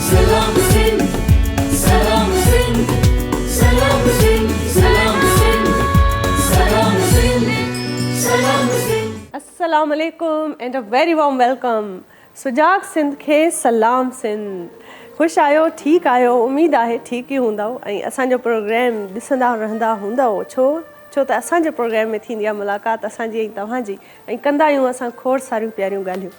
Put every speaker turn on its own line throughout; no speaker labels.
Salam Sindh, Salam Sindh, Salam Sindh, Salam Sindh, Salam Sindh, Salam Sindh.
Assalamu alaikum and a very warm welcome. सुजाग Sindh खे सलाम सिंध. ख़ुशि आहियो, ठीकु आहियो, उमेद आहे ठीकु ई हूंदव ऐं असांजो प्रोग्राम ॾिसंदा रहंदा हूंदव. छो त असांजे प्रोग्राम में थींदी आहे मुलाक़ात असांजी ऐं तव्हांजी, ऐं कंदा आहियूं असां खोड़ सारियूं प्यारियूं ॻाल्हियूं.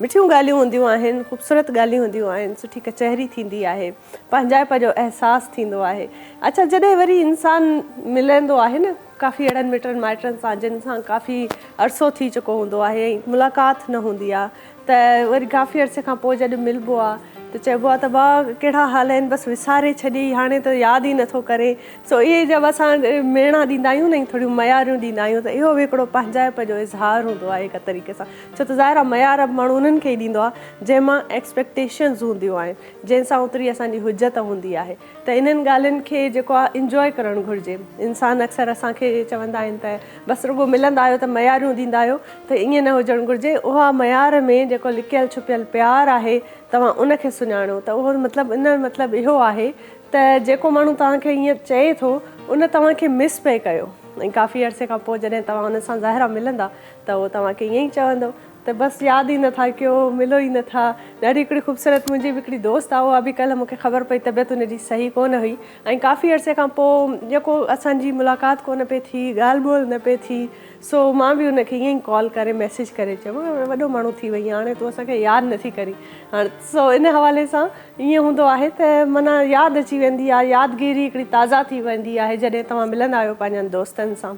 मिठियूं ॻाल्हियूं हूंदियूं आहिनि, ख़ूबसूरत ॻाल्हियूं हूंदियूं आहिनि, सुठी कचहरी थींदी आहे, पंहिंजाइप जो अहसासु थींदो आहे. अच्छा, जॾहिं वरी इंसानु मिलंदो आहे न काफ़ी अहिड़नि मिटनि माइटनि सां जिन सां काफ़ी अरिसो थी चुको हूंदो आहे ऐं मुलाक़ात न हूंदी आहे, त वरी काफ़ी अरिसे खां पोइ जॾहिं मिलिबो आहे त चइबो आहे त भाउ कहिड़ा हाल आहिनि, बसि विसारे छॾी, हाणे त यादि ई नथो करे. सो इहे जब असां मेणा ॾींदा आहियूं न, थोरियूं मयारियूं ॾींदा आहियूं, त इहो बि हिकिड़ो पंहिंजाइप जो इज़हार हूंदो आहे हिक तरीक़े सां. छो त ज़ाहिर आहे मयार माण्हू उन्हनि खे ई ॾींदो आहे जंहिंमां एक्सपेक्टेशन्स हूंदियूं आहिनि, जंहिंसां ओतिरी असांजी हुजत हूंदी आहे. त इन्हनि ॻाल्हियुनि खे जेको आहे इंजॉय करणु घुरिजे. इंसान अक्सर असांखे चवंदा आहिनि त बसि रुॻो मिलंदा आहियो त मयारियूं ॾींदा आहियो, त ईअं न हुजणु घुरिजे. उहा मयार में जेको लिकियलु छुपियल प्यारु आहे तव्हां उनखे सुञाणो. त उहो मतिलबु इन मतिलबु इहो आहे त जेको माण्हू तव्हांखे ईअं चए थो उन तव्हांखे मिस पिए कयो, ऐं काफ़ी अरिसे खां पोइ जॾहिं तव्हां उन सां ज़ाहिर मिलंदा त उहो तव्हांखे ईअं ई चवंदो त बसि यादि ई नथा कयो, मिलो ई नथा. ॾाढी हिकिड़ी ख़ूबसूरत मुंहिंजी बि हिकिड़ी दोस्त आहे, उहा बि कल्ह मूंखे ख़बर पई तबियत हुनजी सही कोन हुई, ऐं काफ़ी अरिसे खां पोइ जेको असांजी मुलाक़ात कोन पई थी, ॻाल्हि ॿोल न पई थी. सो मां बि हुनखे ईअं ई कॉल करे मैसेज करे चयो, वॾो माण्हू थी वई, हाणे तूं असांखे यादि नथी करी. हाणे सो इन हवाले सां ईअं हूंदो आहे त माना यादि अची वेंदी आहे, यादगिरी हिकिड़ी ताज़ा थी वेंदी आहे जॾहिं तव्हां मिलंदा आहियो पंहिंजनि दोस्तनि सां.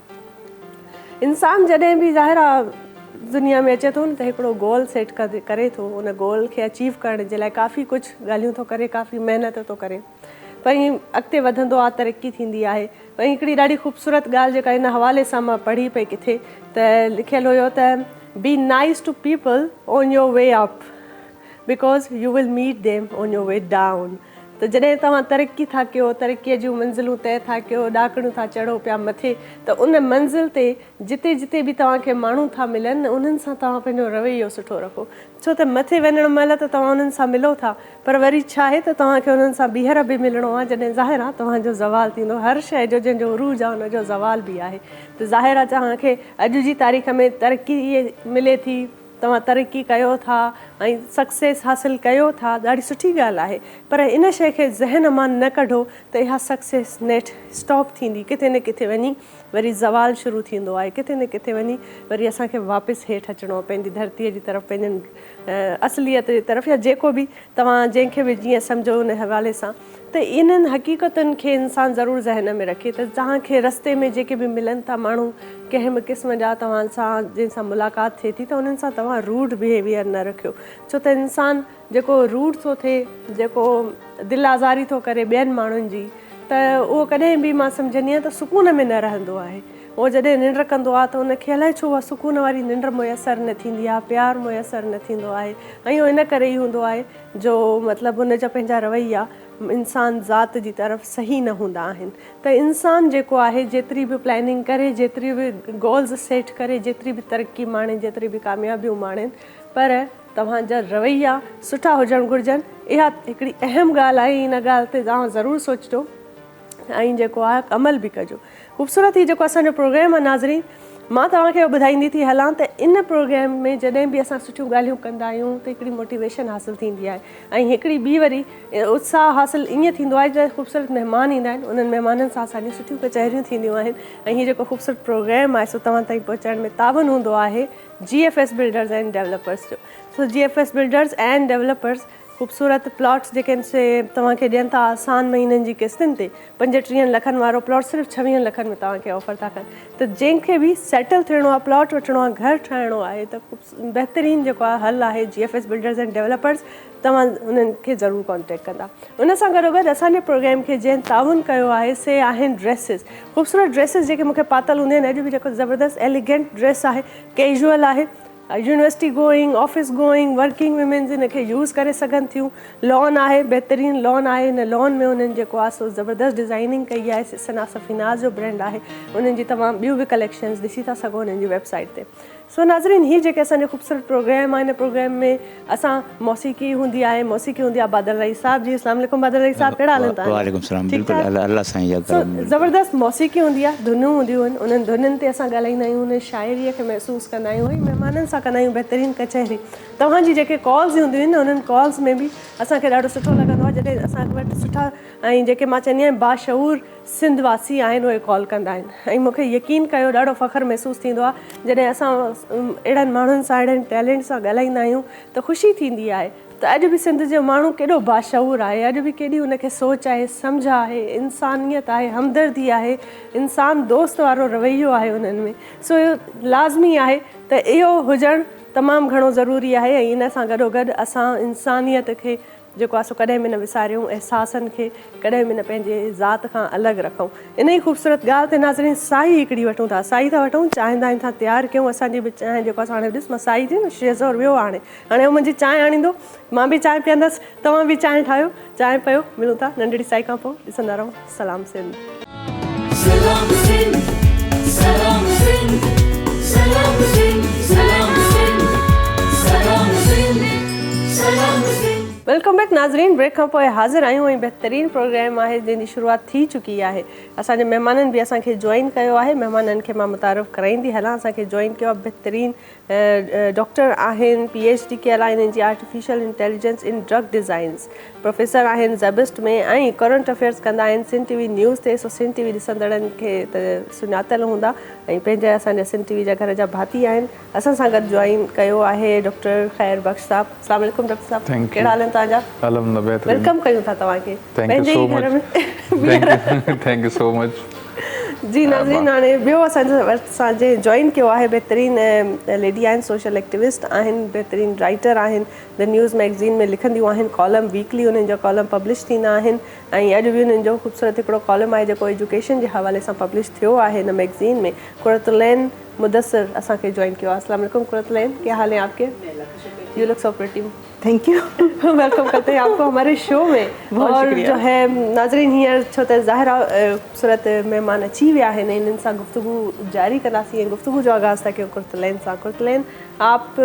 इंसानु जॾहिं बि ज़ाहिर आहे दुनिया में अचे थो न त हिकिड़ो गोल सेट करे थो, उन गोल खे अचीव करण जे लाइ काफ़ी कुझु ॻाल्हियूं थो करे, काफ़ी महिनत थो करे, वरी अॻिते वधंदो आहे, तरक़ी थींदी आहे. वरी हिकिड़ी ॾाढी ख़ूबसूरत ॻाल्हि जेका इन हवाले सां मां पढ़ी पई किथे, त लिखियलु हुयो त be nice to people on your way up because you will meet them on your way down. त जॾहिं तव्हां तरक़ी था कयो, तरक़ीअ जूं मंज़िलूं तइ था कयो, ॾाकणियूं था चढ़ो पिया मथे, त उन मंज़िल ते जिते जिते बि तव्हांखे माण्हू था मिलनि उन्हनि सां तव्हां पंहिंजो रवैयो सुठो रखो. छो त मथे वञण महिल त तव्हां उन्हनि सां मिलो था, पर वरी छा आहे त तव्हांखे उन्हनि सां ॿीहर बि मिलणो आहे जॾहिं ज़ाहिर आहे तव्हांजो ज़वाल थींदो. हर शइ जो जंहिंजो उरूज आहे उनजो ज़वाल बि आहे. त ज़ाहिर आहे तव्हांखे अॼु जी तारीख़ में तरक़ी मिले थी, तव्हां तरक़ी कयो था ऐं सक्सेस हासिलु कयो था, ॾाढी सुठी ॻाल्हि आहे, पर इन शइ खे ज़हन मां न कढो त इहा सक्सेस नेट स्टॉप थींदी, किथे न किथे वञी वरी ज़वाल शुरू थींदो आहे, किथे न किथे वञी वरी असांखे वापसि हेठि अचिणो आहे पंहिंजी धरतीअ जी तरफ़, पंहिंजनि असलियत जी तरफ़, या जेको बि तव्हां जंहिंखे बि जीअं सम्झो उन हवाले सां. त इन्हनि हक़ीक़तुनि खे इंसानु ज़रूरु ज़हन में रखे त तव्हांखे रस्ते में जेके बि मिलनि था माण्हू कंहिं बि क़िस्म जा तव्हां सां जंहिंसां मुलाक़ात थिए थी, त उन्हनि सां तव्हां रूड बिहेवियर न रखियो. छो त इंसानु जेको रूड थो थिए, जेको दिलि आज़ारी थो करे ॿियनि माण्हुनि जी, त उहो कॾहिं बि मां सम्झंदी आहियां त सुकून में न रहंदो आहे. उहो जॾहिं निंड कंदो आहे त उनखे अलाए छो उहा सुकून वारी निंड मुयसरु न थींदी आहे, प्यारु मुयसरु न थींदो आहे. ऐं इहो इन करे ई हूंदो आहे जो मतिलबु उनजा पंहिंजा रवैया इंसान ज़ात जी तरफ़ सही न हूंदा आहिनि. त इंसानु जेको आहे जेतिरी बि प्लैनिंग करे, जेतिरी बि गोल्स सेट करे, जेतिरी बि तरक़ी माणे, जेतिरी बि कामयाबियूं माणनि, पर तव्हांजा रवैया सुठा हुजणु घुरिजनि. इहा हिकिड़ी अहम ॻाल्हि आहे. इन ॻाल्हि ते तव्हां ज़रूरु सोचिजो ऐं जेको आहे अमल बि कजो. ख़ूबसूरत ही जेको असांजो प्रोग्राम आहे नाज़रीन, मां तव्हांखे ॿुधाईंदी थी हलां त इन प्रोग्राम में जॾहिं बि असां सुठियूं ॻाल्हियूं कंदा आहियूं त हिकिड़ी मोटिवेशन हासिलु थींदी आहे, ऐं हिकिड़ी ॿी वरी उत्साह हासिलु ईअं थींदो आहे जॾहिं ख़ूबसूरत महिमान ईंदा आहिनि, उन्हनि महिमाननि सां असांजी सुठियूं कचहरियूं थींदियूं आहिनि. ऐं हीअ जेको ख़ूबसूरत प्रोग्राम आहे सो तव्हां ताईं पहुचाइण में तावन हूंदो आहे GFS बिल्डर्स एंड डेवलपर्स जो. सो GFS बिल्डर्स एंड डेवलपर्स ख़ूबसूरत प्लॉट्स जेके आहिनि से तव्हांखे ॾियनि था आसान महीननि जी किस्तुनि ते. 35 लखनि वारो प्लॉट सिर्फ़ु 26 लखनि में तव्हांखे ऑफर था कनि. त जंहिंखे बि सेटल थियणो आहे, प्लॉट वठिणो आहे, घरु ठाहिणो आहे, त बहितरीनु जेको आहे हल आहे GFS बिल्डर्स एंड डेवलपर्स. तव्हां उन्हनि खे ज़रूरु कॉन्टेक्ट कंदा. उन सां गॾोगॾु असांजे प्रोग्राम खे जंहिं ताउन कयो आहे से आहिनि ड्रेसिस, ख़ूबसूरत ड्रेसिस जेके मूंखे पातल हूंदियूं आहिनि. अॼु बि जेको ज़बरदस्त एलिगेंट ड्रेस आहे, कैजुअल आहे, university going, office going, working women's इन खे यूज़ करे सघनि थियूं. लॉन आहे, बहितरीनु लॉन आहे. हिन लॉन में उन्हनि जेको आहे सो ज़बरदस्त डिज़ाइनिंग कई आहे. सना सफ़ीनाज़ जो ब्रांड आहे. उन्हनि जी तमामु ॿियूं बि कलेक्शन्स ॾिसी था सघो उन्हनि जी वेबसाइट ते. सो नाज़रीन ही जेके असांजो ख़ूबसूरत प्रोग्राम आहे, हिन प्रोग्राम में असां मौसीक़ी हूंदी आहे बादल रई साहब जी। अस्सलाम वालेकुम बादल रई साहब, कहिड़ा हाल आहिनि तव्हां?
वालेकुम सलाम, बिल्कुलु अल्लाह साईं जा करम।
ज़बरदस्त मौसीक़ी हूंदी आहे, धुनूं हूंदियूं आहिनि, उन्हनि धुननि ते असां ॻाल्हाईंदा आहियूं, उन शाइरीअ खे महसूसु कंदा आहियूं, ऐं महिमाननि सां कंदा आहियूं बहितरीनु कचहरी। तव्हांजी जेके कॉल्स हूंदियूं आहिनि उन्हनि कॉल्स में बि असांखे ॾाढो सुठो लॻंदो आहे जॾहिं असां वटि सुठा ऐं जेके मां चवंदी आहियां बाशऊर सिंध वासी आहिनि उहे कॉल कंदा आहिनि। ऐं मूंखे यकीन कयो ॾाढो फ़ख़्रु महसूसु थींदो आहे जॾहिं असां अहिड़नि माण्हुनि सां, अहिड़नि टैलेंट सां ॻाल्हाईंदा आहियूं त ख़ुशी थींदी आहे त अॼु बि सिंध जो माण्हू केॾो बाशऊर आहे, अॼु बि केॾी उनखे सोच आहे, सम्झ आहे, इंसानियत आहे, हमदर्दी आहे, इंसान दोस्त वारो रवैयो आहे उन्हनि में। सो इहो लाज़मी आहे त इहो हुजणु तमामु घणो ज़रूरी आहे। ऐं इन सां गॾोगॾु असां इंसानियत खे जेको आहे सो कॾहिं बि न विसारियूं, अहसासनि खे कॾहिं बि न पंहिंजे ज़ात खां अलॻि रखूं। इन ई ख़ूबसूरत ॻाल्हि ते नाज़रीन साई हिकिड़ी वठूं था, साई था वठूं, चांहि दांहि था तयारु कयूं। असांजी बि चांहि जेको आहे हाणे ॾिस मां साई थी न शेज़ोर वियो हाणे उहो मुंहिंजी चांहि आणींदो, मां बि चांहि पीअंदसि, तव्हां बि चांहि ठाहियो, चांहि पियो, मिलूं था नंढड़ी साई खां पोइ। ॾिसंदा रहो सलाम Sindh.
Salam Sindh, Salam Sindh, Salam Sindh, Salam Sindh, Salam Sindh, Salam Sindh.
Welcome back नाज़रीन, ब्रेक खां पोइ हाज़िर आहियूं ऐं बहितरीनु प्रोग्राम आहे जंहिंजी शुरूआति थी चुकी आहे। असांजे महिमाननि बि असांखे जॉइन कयो आहे, महिमाननि खे मां मुतारिफ़ कराईंदी हलां। असांखे जॉइन कयो आहे बहितरीनु डॉक्टर आहिनि, PhD कयल आहिनि इन जी आर्टिफिशियल इंटेलिजेंस इन ड्रग डिज़ाइन्स, प्रोफेसर आहिनि ज़ेबिस्ट में, ऐं करंट अफेयर्स कंदा आहिनि सिंध TV न्यूज़ ते। सो सिंध TV ॾिसंदड़नि खे त सुञातल हूंदा, ऐं पंहिंजा असांजा सिंध TV जा घर जा भाती आहिनि। असां सां गॾु जॉइन कयो आहे डॉक्टर ख़ैर बख़्श साहब। अस्सलाम वालेकुम डॉक्टर साहब, कहिड़ा हाल आहिनि तव्हांजा? वेलकम कयूं था तव्हांखे पंहिंजे ई घर में।
थैंक यू सो मच
जी नाज़रीन, हाणे ॿियो असांजे जॉइन कयो आहे बहितरीनु लेडी आहिनि, सोशल एक्टिविस्ट आहिनि, बहितरीनु राइटर आहिनि, द न्यूज़ मैगज़ीन में लिखंदियूं आहिनि, कॉलम वीकली उन्हनि जा कॉलम पब्लिश थींदा आहिनि। ऐं अॼु बि उन्हनि जो ख़ूबसूरत हिकिड़ो कॉलम आहे जेको एजुकेशन जे हवाले सां पब्लिश थियो आहे हिन मैगज़ीन में। कुरतुलैन मुदस्सिर असांखे जॉइन कयो आहे। अस्सलाम वालेकुम कुरतुलैन, क्या हाल है आपके? You look so pretty.
Thank you.
Welcome करते हैं आपको हमारे शो में। और जो है नाज़रीन हींअर छो त ज़ाहिर आहे ख़ूबसूरत महिमान अची विया आहिनि, इन्हनि सां गुफ्तगू जारी कंदासीं ऐं गुफ्तगू जो आगाज़ था कयूं कुरतुलैन सां। कुरतुलैन, आप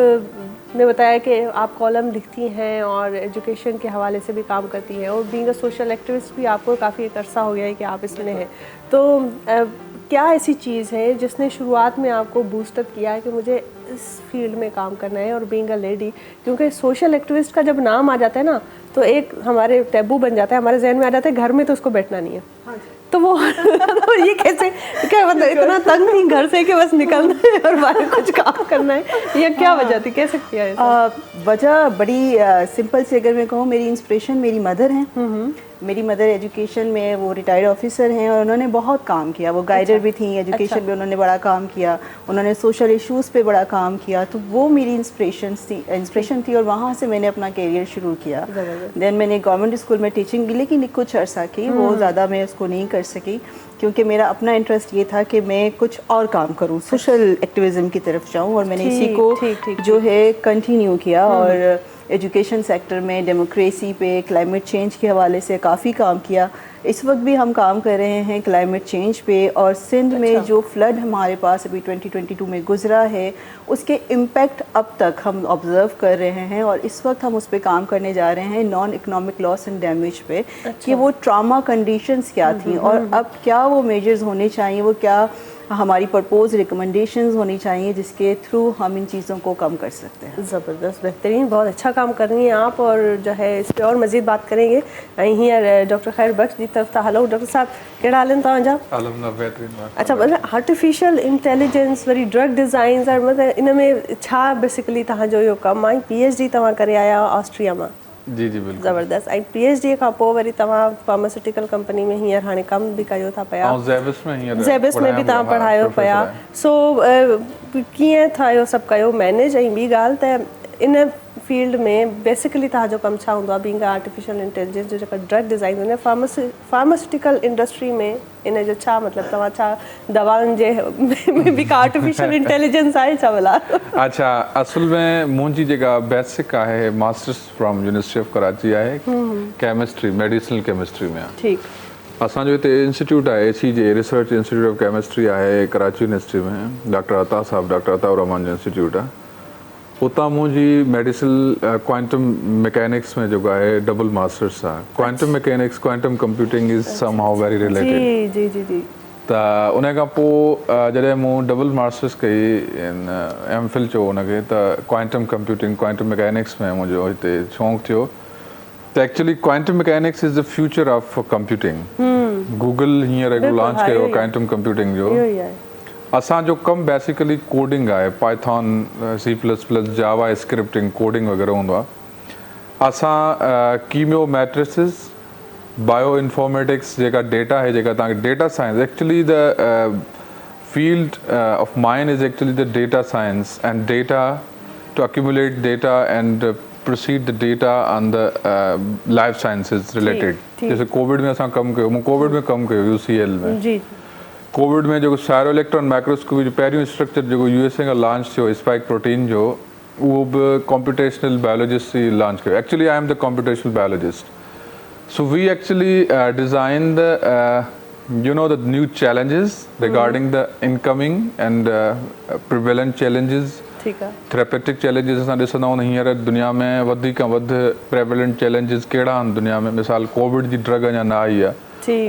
ने बताया कि आप कॉलम लिखती हैं और एजुकेशन के हवाले से भी काम करती हैं, और बीइंग अ सोशल एक्टिविस्ट भी आपको काफ़ी एक अरसा हो गया है कि आप इसमें हैं। तो क्या ऐसी चीज़ है जिसने शुरुआत में आपको बूस्टअप किया है कि मुझे इस फील्ड में काम करना है? और बीइंग अ लेडी, क्योंकि सोशल एक्टिविस्ट का जब नाम आ जाता है ना तो एक हमारे टैबू बन जाता है, हमारे जहन में आ जाता है घर में तो उसको बैठना नहीं है। हाँ, तो वो तो ये कैसे, क्या मतलब इतना तंग नहीं घर से कि बस निकलना है और बाहर कुछ काम करना है, ये क्या वजह थी, कैसे किया है?
वजह बड़ी सिंपल से अगर मैं कहूँ, मेरी इंस्पिरेशन मेरी मदर हैं। मेरी मदर एजुकेशन में वो रिटायर्ड ऑफिसर हैं और उन्होंने बहुत काम किया, वो गाइडर भी थी एजुकेशन में, उन्होंने बड़ा काम किया, उन्होंने सोशल इश्यूज़ पे बड़ा काम किया। तो वो मेरी इंस्पिरेशन थी और वहाँ से मैंने अपना करियर शुरू किया। देन मैंने गवर्नमेंट स्कूल में टीचिंग भी लेकिन कुछ अर्सा की, वो ज़्यादा मैं उसको नहीं कर सकी क्योंकि मेरा अपना इंटरेस्ट ये था कि मैं कुछ और काम करूँ, सोशल एक्टिविज़म की तरफ जाऊँ, और मैंने इसी को जो है कंटिन्यू किया। और एजुकेशन सेक्टर में डेमोक्रेसी पे, क्लाइमेट चेंज के हवाले से काफ़ी काम किया। इस वक्त भी हम काम कर रहे हैं क्लाइमेट चेंज पे, और सिंध में जो फ्लड हमारे पास अभी 2022 में गुजरा है उसके इम्पैक्ट अब तक हम ऑब्ज़र्व कर रहे हैं, और इस वक्त हम उस पर काम करने जा रहे हैं non economic loss and damage पे। कि वो ट्रॉमा कंडीशंस क्या थी और अब क्या वो मेजर्स होने चाहिए, वो क्या हमारी प्रपोज रिकमेंडेशंस होनी चाहिए जिसके थ्रू हम इन चीज़ों को कम कर सकते हैं।
ज़बरदस्त, बेहतरीन, बहुत अच्छा काम कर रही हैं आप, और जो है इस पर और मज़ीद बात करेंगे। हींअर डॉक्टर ख़ैर बख़्श जी तरफ़ था। हेलो डॉक्टर साहब, कहिड़ा हाल आहिनि तव्हांजा? अच्छा, मतिलबु आर्टिफिशियल इंटेलिजेंस वरी ड्रग डिज़ाइन्स, और मतिलबु इन में छा बेसिकली तव्हांजो इहो कमु आहे? PhD तव्हां करे आया ऑस्ट्रिया मां?
जी जी बिल्कुल।
ज़बरदस्त। ऐं PhD खां पोइ वरी तव्हां फार्मास्यूटिकल कंपनी में हींअर हाणे कमु बि कयो था पिया, ज़ेबिस्ट में बि तव्हां पढ़ायो पिया। सो कीअं था इहो सभु कयो मैनेज? ऐं ॿी ॻाल्हि त इन फील्ड में बेसिकली तव्हांजो कमु छा हूंदो आहे? बीइंग आर्टिफिशियल इंटेलिजेंस जो जेका ड्रग डिज़ाइन हुन फार्मास्यूटिकल इंडस्ट्री में इन जो छा मतिलबु, तव्हां छा दवाउनि जे में बि का आर्टिफिशियल इंटेलिजेंस आहे छा भला?
अच्छा, असल में मुंहिंजी जेका बेसिक आहे masters from university of Karachi आहे, केमिस्ट्री, मेडिसिनल केमिस्ट्री में।
ठीकु।
असांजो हिते इंस्टीट्यूट आहे ACJ research institute of chemistry आहे कराची यूनिवर्सिटी में, डॉक्टर अता साहब, डॉक्टर अताउर रहमान जो इंस्टीट्यूट आहे। उतां मुंहिंजी मेडिसिन क्वांटम मैकेनिक्स में जेको आहे डबल मास्टर्स आहे। Quantum mechanics quantum computing is somehow very related.
जी जी जी जी।
त उन खां पोइ जॾहिं मूं डबल मास्टर्स कई MPhil चयो उनखे, त क्वांटम कंप्यूटिंग क्वांटम मैकेनिक्स में मुंहिंजो हिते शौक़ु थियो। त actually quantum mechanics is the future of computing. Google हींअर हिकु लॉन्च कयो क्वांटम कंप्यूटिंग जो। असांजो कमु बेसिकली कोडिंग आहे, Python, C++, Java scripting, coding वग़ैरह हूंदो आहे। असां कीमियो मैट्रिसिस, बायो इंफॉर्मेटिक्स जेका डेटा है, जेका तव्हांखे data science, actually the field of mine is actually the data science and data to accumulate data and proceed the data on the life sciences related. जैसे कोविड में असां कमु कयो, मूं कोविड में कमु कयो UCL में।
जी।
कोविड में जेको सायरो इलेक्ट्रॉन माइक्रोस्कोपी जो पहिरियों स्ट्रक्चर जेको USA खां लॉन्च थियो स्पाइक प्रोटीन जो, उहो बि कॉम्पिटेशनल बायोलॉजिस्ट ई लॉन्च कयो। Actually I am the computational biologist. So we actually designed the new challenges regarding the incoming and prevalent challenges, therapeutic challenges। असां ॾिसंदा आहियूं हींअर दुनिया में वधीक खां वधि prevalent challenges कहिड़ा आहिनि दुनिया में। मिसाल कोविड जी ड्रग अञा न आई आहे,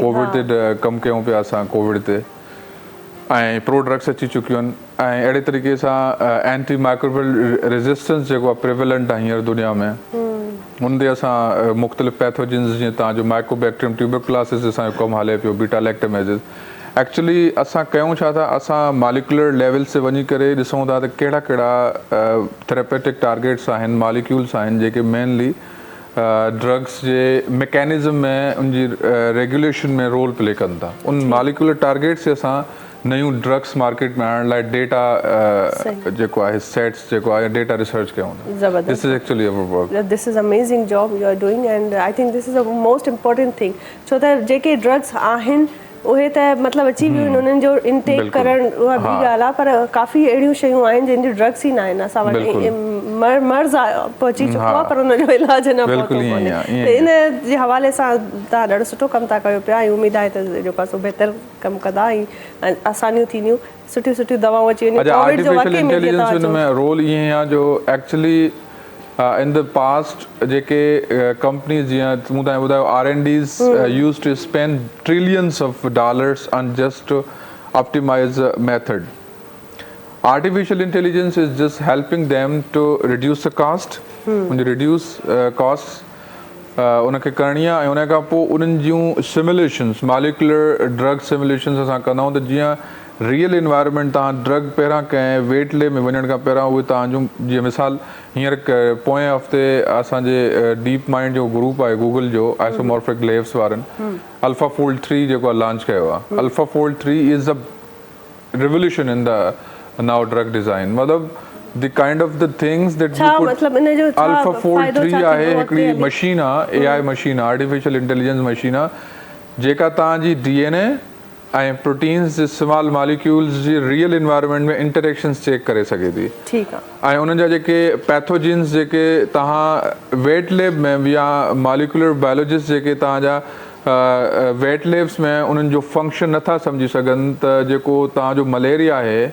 कोविड ते कमु कयूं पिया असां कोविड ते, ऐं प्रो ड्रग्स अची चुकियूं आहिनि। ऐं अहिड़े तरीक़े सां एंटी माइक्रोबियल रेजिस्टेंस जेको आहे प्रिवेलेंट आहे हींअर दुनिया में। हुन ते असां मुख़्तलिफ़ पैथोजिन्स जीअं तव्हांजो माइकोबैक्टीरियम ट्यूबरकुलोसिस असांजो कमु हले पियो, बीटा लैक्टमेजिस। एक्चुअली असां कयूं छा था, असां मॉलिक्यूलर लेवल से वञी करे ॾिसूं था त कहिड़ा कहिड़ा थेरेपेटिक टारगेट्स आहिनि, मॉलिक्यूल्स आहिनि जेके मेनली ड्रग्स जे मैकेनिज़्म में उनजी रेगुलेशन में रोल प्ले कनि था। उन मॉलिक्यूलर टारगेट से असां नयूं ड्रग्स मार्केट में आणण लाइ डेटा जेको आहे सेट्स जेको आहे डेटा रिसर्च कयूं था। This is actually our work.
This is amazing job you are doing and I think this is the most important thing. छो त जेके ड्रग्स आहिनि उहे त मतिलबु अची वियूं आहिनि, उन्हनि जो इनटेक करणु उहा ॿी ॻाल्हि आहे, पर काफ़ी अहिड़ियूं शयूं आहिनि जंहिंजी ड्रग्स ई न आहिनि। असां वटि मर्ज़ पहुची चुको आहे पर उनजो इलाज न पहुतो कोन्हे। त इन जे हवाले सां तव्हां ॾाढो सुठो कमु था कयो पिया, ऐं उमेदु आहे त जेको आहे सो बहितर कमु कंदा ऐं आसानियूं थींदियूं, सुठियूं सुठियूं दवाऊं अची वञे।
आर्टिफिशियल इंटेलिजेंस में रोल ईअं आहे जो एक्चुअली in the past जेके कंपनीज जीअं मूं तव्हांखे ॿुधायो R&Ds used to spend trillions of dollars on just to optimize a method. Artificial intelligence is just helping them to reduce the cost, reduce costs उनखे करणी आहे। ऐं उन खां पोइ उन्हनि जूं सिमुलेशन्स, मॉलिक्यूलर ड्रग सिमुलेशन्स असां कंदा आहियूं त जीअं रियल इन्वायरमेंट तव्हां ड्रग पहिरां कंहिं वेट ले में वञण खां पहिरां उहे तव्हांजूं जीअं मिसाल हींअर पोएं हफ़्ते असांजे डीप माइंड जो ग्रुप आहे गूगल जो आइसोमॉर्फिक लेव्स वारनि AlphaFold 3 जेको आहे लॉन्च कयो आहे। AlphaFold 3 is a revolution in the now drug design. मतिलबु the kind of the things that you put AlphaFold 3 आहे हिकिड़ी मशीन आहे, AI मशीन आहे, आर्टिफिशियल इंटेलिजेंस मशीन आहे जेका तव्हांजी DNA ऐं प्रोटीन्स जे स्मॉल मॉलिक्यूल्स जी रियल इन्वायरमेंट में इंटरेक्शन्स चेक करे सघे थी। ठीकु आहे। ऐं उन्हनि जा जेके पैथोजिन्स जेके तव्हां वेट लैब में या मॉलिक्यूलर बायोलॉजिस्ट जेके तव्हांजा वेट लैब्स में उन्हनि जो फंक्शन नथा सम्झी सघनि त जेको तव्हांजो मलेरिया आहे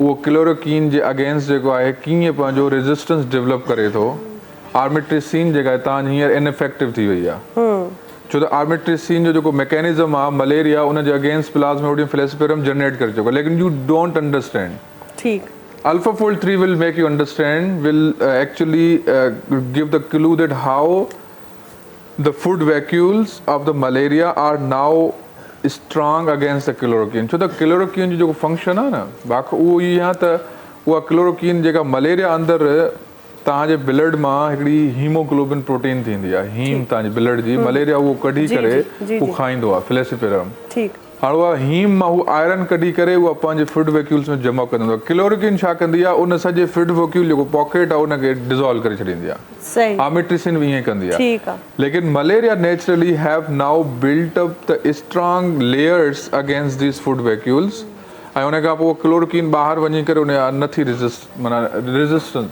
उहो क्लोरोक्वीन जे अगेंस्ट जेको आहे कीअं पंहिंजो रेजिस्टेंस डेवलप करे थो। आर्मिट्रिसिन जेका आहे तव्हांजी हींअर इनइफेक्टिव थी वई आहे, छो त आर्मिट्रिसिन जो जेको मैकेनिज़म आहे मलेरिया उन जे अगेंस्ट प्लाज्मोडियम फ्लेसिपेरम जनरेट करे चुको, लेकिन यू डोंट अंडरस्टैंड। ठीकु। AlphaFold 3 will make you understand, will actually give the clue that how the food vacuoles of the malaria are now strong against the chloroquine। छो त chloroquine जो जेको function आहे न बाक़ी उहो ई आहे त उहा क्लोरोक्वीन जेका मलेरिया अंदरि तव्हांजे ब्लड मां हिकिड़ी हीमोग्लोबिन प्रोटीन थींदी आहे, हीम तव्हांजे ब्लड जी, मलेरिया उहो कढी करे उहो खाईंदो आहे फ्लेसिपेरम। हाणे उहा हीम मां उहा आयरन कढी करे उहा पंहिंजे फूड वैक्यूल्स में जमा कंदो आहे। क्लोरोक्वीन छा कंदी आहे, उन सॼे फूड वैक्यूल जेको पॉकेट आहे उनखे डिज़ोल्व करे छॾींदी आहे। आर्मिट्रिसिन बि ईअं कंदी आहे। लेकिन malaria naturally have now built up the strong layers against these food vacuoles, ऐं उन खां पोइ क्लोरोक्वीन ॿाहिरि वञी करे उन नथी माना resistance.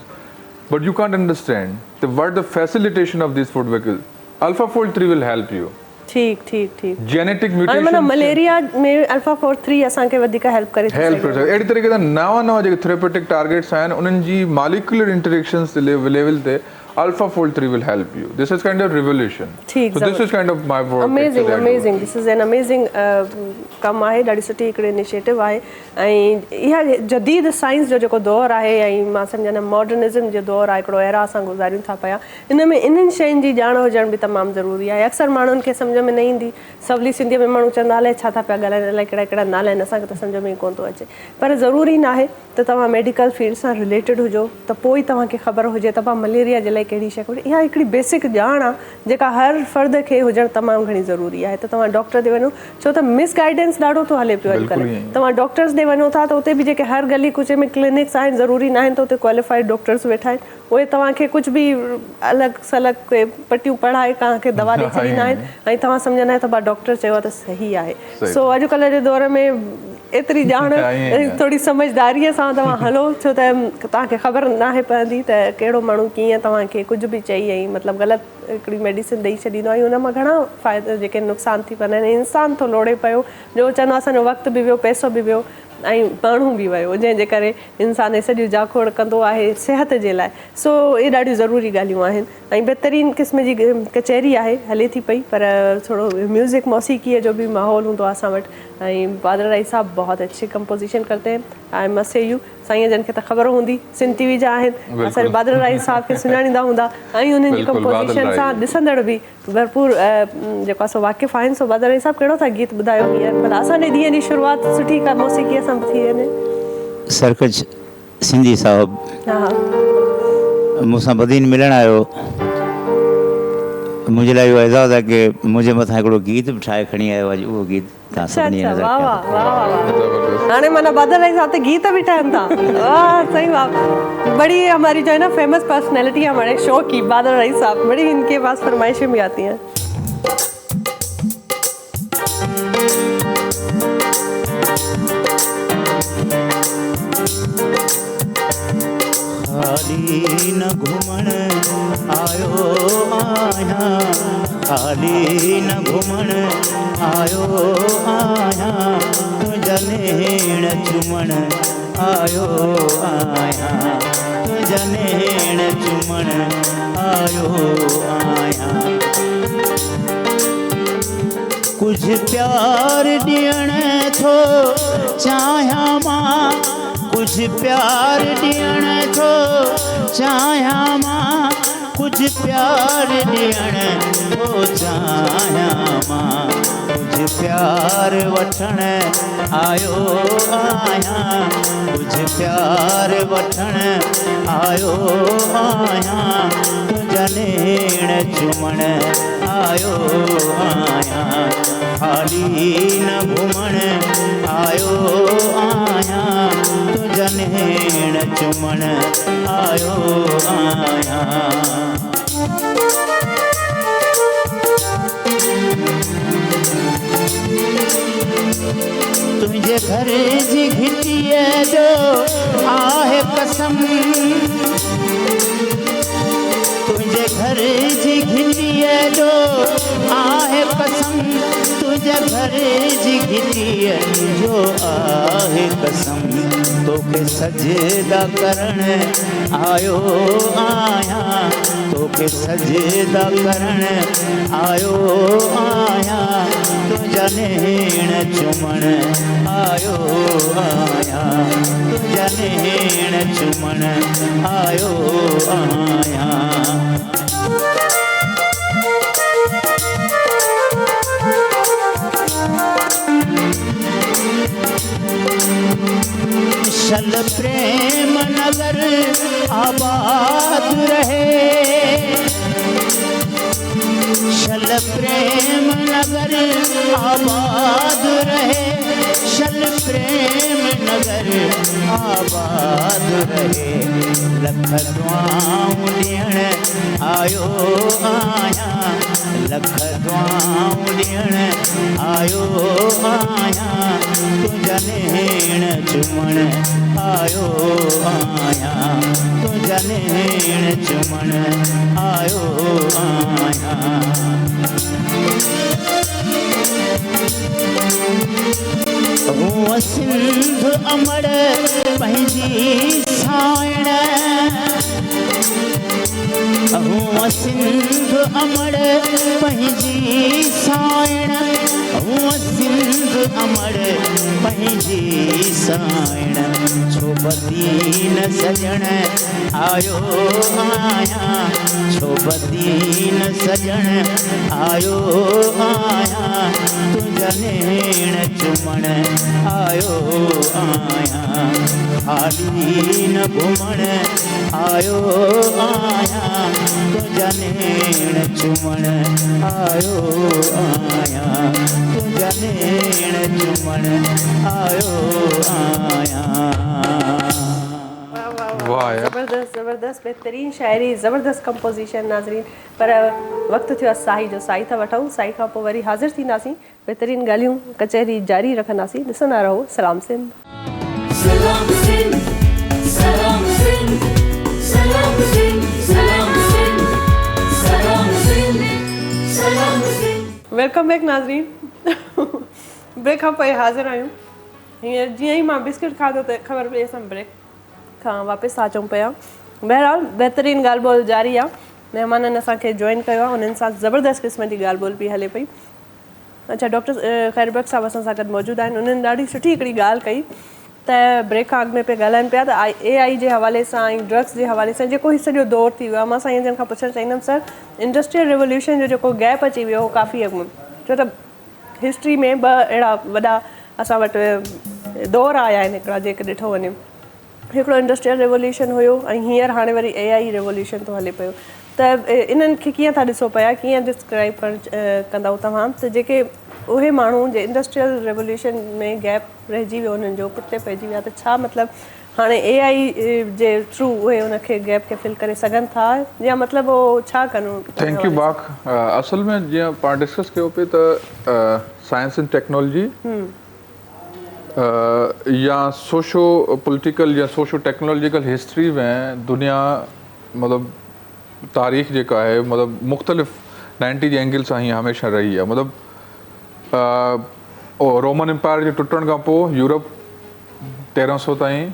But you can't understand what the facilitation of these food vehicles. AlphaFold 3 will help you.
ठीकु ठीकु ठीकु
जेनेटिक
हाणे
म्यूटेशन
माना मलेरिया में अल्फा-4 असांखे वधीक हेल्प करे थी
हेल्प करे
सघे।
सघे। अहिड़ी तरीक़े सां नवां जेके थेरेपेटिक टारगेट्स आहिनि उन्हनि जी मॉलिक्यूलर इंटरेक्शंस लेवल ते Alpha-Fold 3 will help you. This is kind of revolution.
ठीक,
So this is kind of my work.
Amazing
actually I do.
Amazing this is an amazing कमु आहे, ॾाढी सुठी हिकिड़ी इनिशिएटिव आहे ऐं इहा जदीद साइंस जो जेको दौरु आहे ऐं मां सम्झा न मॉडर्निज़म जो दौरु आहे, हिकिड़ो एरा असां गुज़ारियूं था पिया, इन में इन्हनि शयुनि जी ॼाण हुजण बि तमामु ज़रूरी आहे। अक्सर माण्हुनि खे सम्झ में न ईंदी, सवली सिंधीअ में माण्हू चवंदा अलाए छा था पिया ॻाल्हाइनि, अलाए कहिड़ा कहिड़ा नाला आहिनि, असांखे त सम्झ में ई कोन थो अचे। पर ज़रूरी न आहे त तव्हां मेडिकल फील्ड सां रिलेटेड हुजो त पोइ तव्हांखे ख़बर हुजे त मलेरिया जे लाइ कहिड़ी शइ घुरिजे। इहा हिकिड़ी बेसिक ॼाण आहे जेका हर फ़र्द खे हुजणु तमामु घणी ज़रूरी आहे। त तव्हां डॉक्टर ॾे वञो, छो त मिसगाइडेंस ॾाढो थो हले पियो अॼुकल्ह। तव्हां डॉक्टर्स ॾे वञो था त उते बि जेके हर गली कुचे में क्लिनिक्स आहिनि, ज़रूरी न आहिनि त उते क्वालिफाइड डॉक्टर्स वेठा आहिनि, उहे तव्हांखे कुझु बि अलॻि सलॻि पटियूं पढ़ाए तव्हांखे दवा ॾेई छॾींदा आहिनि ऐं तव्हां सम्झंदा आहियो त डॉक्टर चयो आहे त सही आहे। सो अॼुकल्ह जे दौर में एतिरी ॼाण थोरी समझदारीअ सां तव्हां हलो, छो त तव्हांखे ख़बर नाहे पवंदी त कहिड़ो माण्हू कीअं तव्हांखे कुझु बि चई ऐं मतिलबु ग़लति हिकिड़ी मेडिसिन ॾेई छॾींदो आहे। हुन मां घणा फ़ाइदा जेके नुक़सान थी पवंदा आहिनि। इंसानु थो लोड़े पियो, जो चवंदो असांजो वक़्तु बि वियो, पैसो बि वियो ऐं माण्हू बि वियो, जंहिंजे करे इंसान इहे सॼियूं जाखोड़ कंदो आहे सिहत जे लाइ। सो इहे ॾाढियूं ज़रूरी ॻाल्हियूं आहिनि ऐं बहितरीन क़िस्म जी कचहरी आहे, हले थी पई, पर थोरो म्यूज़िक मौसीक़ीअ जो बि माहौल हूंदो आहे असां वटि। ऐं बादल राई साहब बहुत अच्छी कंपोजिशन करते हैं। आई मस्ट से यू साईं जन खे त ख़बर हूंदी, सिंध टीवी जा आहिनि, असांजे बादल राई साहब खे सुञाणींदा हूंदा ऐं उन्हनि जी कंपोजिशन सां ॾिसंदड़ बि भरपूर जेको आहे सो वाक़िफ़ आहिनि। सो बादल राई साहब कहिड़ो था गीत ॿुधायो हींअर, भला असांजे ॾींहं जी शुरूआति सुठी का मौसीक़ीअ सां थी वञे।
सरकज सिंधी साहब
हा हा
मूंसां बदीन मिलण आयो, मुंहिंजे लाइ इहो एज़ाज़ु आहे की मुंहिंजे मथां हिकिड़ो गीत बि ठाहे खणी आयो आहे। उहो गीत तव्हां
अच्छा
सभिनी
अच्छा,
नज़र
वाह
कयो।
वाह वाह वाह। हाणे माना बादल राई साहब ते गीत बि ठाहिनि था, वाह सही वाह। बड़ी हमारी जो है ना फेमस पर्सनैलिटी है हमारे शो की, बादल राई साहब, बड़ी इनके पास फरमाइशें भी आती हैं।
खाली न घुमण आयो आहियां, खाली न घुमण आयो आहियां, तुंहिंजा नेण चुमण आयो आहियां, तुंहिंजा नेण चुमण आयो आहियां। कुझु प्यार ॾियण थो चाहियां मां, कुझु प्यार ॾियण थो चाहियां मां, कुझु प्यार ॾियण थो चाहियां मां, कुझु प्यार वठण आयो आहियां, कुझु प्यार वठण आयो आहियां, तुंहिंजा नेण चुमण आयो आहियां, खाली न घुमण आयो आहियां, तुंहिंजा नेण चुमण आयो आहियां। तुंहिंजे घर जी घिटीअ जो आहे कसम, तुंहिंजे घर जी घिटीअ जो आहे कसम, तुंहिंजे घर जी घिटीअ जो आहे कसम, तोखे सजदा करण आयो आहियां, तोखे सजदा करण आयो आहियां, तुंहिंजा नेण चुमण आयो आहियां, तुंहिंजा नेण चुमण आयो आहियां। शल प्रेम नगर आबाद रहे, शल प्रेम नगर आबाद रहे, शल प्रेम नगर आबाद रहे, लख दुआऊं ॾियण आयो आहियां, लख दुआऊं ॾियण आयो आहियां, तुंहिंजा नेण चुमण आयो आहियां, तुंहिंजा नेण चुमण आयो आहियां। हूअ सिंध अमड़ पंहिंजी साइण हूअ सिंध अमड़ पंहिंजी साइण हूअ सिंध अमड़ पंहिंजी साइण छो बदीन सजण आयो आहियां छो बदीन सजण आयो आहियां तुंहिंजा नेण चुमण आयो आहियां खाली न घुमण आयो आहियां तुंहिंजा नेण चुमण आयो आहियां तुंहिंजा नेण चुमण आयो आहियां
वाह यार
ज़बरदस्त ज़बरदस्त बहितरीन शाइरी ज़बरदस्त कंपोज़िशन नाज़रीन पर वक़्तु थियो आहे साई जो साई था वठूं साई खां पोइ वरी हाज़िर थींदासीं बहितरीन ॻाल्हियूं कचहरी जारी रखंदासीं ॾिसंदा रहो सलाम Sindh
Salam Sindh, Salam Sindh, Salam Sindh, Salam Sindh, Salam Sindh, Salam Sindh.
Welcome back नाज़रीन ब्रेक खां पोइ हाज़िर आहियूं हींअर जीअं ई मां बिस्किट खाधो त ख़बर पई असां ब्रेक खां वापसि अचूं पिया बहरहाल बहितरीन ॻाल्हि ॿोल जारी आहे महिमाननि असांखे जॉइन कयो आहे उन्हनि सां ज़बरदस्त क़िस्म जी ॻाल्हि ॿोल पई हले पई अच्छा डॉक्टर खैरबक साहब असां सां गॾु मौजूदु आहिनि उन्हनि ॾाढी सुठी हिकिड़ी ॻाल्हि कई त ब्रेक खां अॻु में पिया ॻाल्हाइनि पिया त AI जे हवाले सां ऐं ड्रग्स जे हवाले सां जेको हीउ सॼो दौरु थी वियो आहे मां साईं जन खां पुछणु चाहींदमि सर इंडस्ट्रियल रिवोल्यूशन जो जेको गैप अची वियो हो काफ़ी अॻु में छो त हिस्ट्री में ॿ अहिड़ा वॾा असां वटि दौर आया आहिनि हिकिड़ा जेके ॾिठो वञे हिकिड़ो इंडस्ट्रियल रिवोल्यूशन हुयो ऐं हींअर हाणे वरी AI रिवोल्यूशन थो हले पियो त इन्हनि खे कीअं था ॾिसो पिया कीअं डिस्क्राइब कंदव तव्हां त जेके उहे माण्हू जे इंडस्ट्रियल रिवोल्यूशन में गैप रहिजी वियो उन्हनि जो पुठिते पइजी विया त छा मतिलबु हाणे AI जे थ्रू उहे उनखे गैप खे फिल करे सघनि था या मतिलबु उहो छा कनि
थैंक यू बाक असल में जीअं पाण डिस्कस कयो पिए त साइंस एंड टेक्नोलॉजी या सोशो पॉलिटिकल या सोशो टेक्नोलॉजिकल हिस्ट्री में दुनिया मतिलबु तारीख़ जेका आहे मतिलबु मुख़्तलिफ़ 90 जे एंगल सां हीअं हमेशह रही आहे मतिलबु रोमन एम्पायर जे टुटण खां पोइ यूरोप 1300 ताईं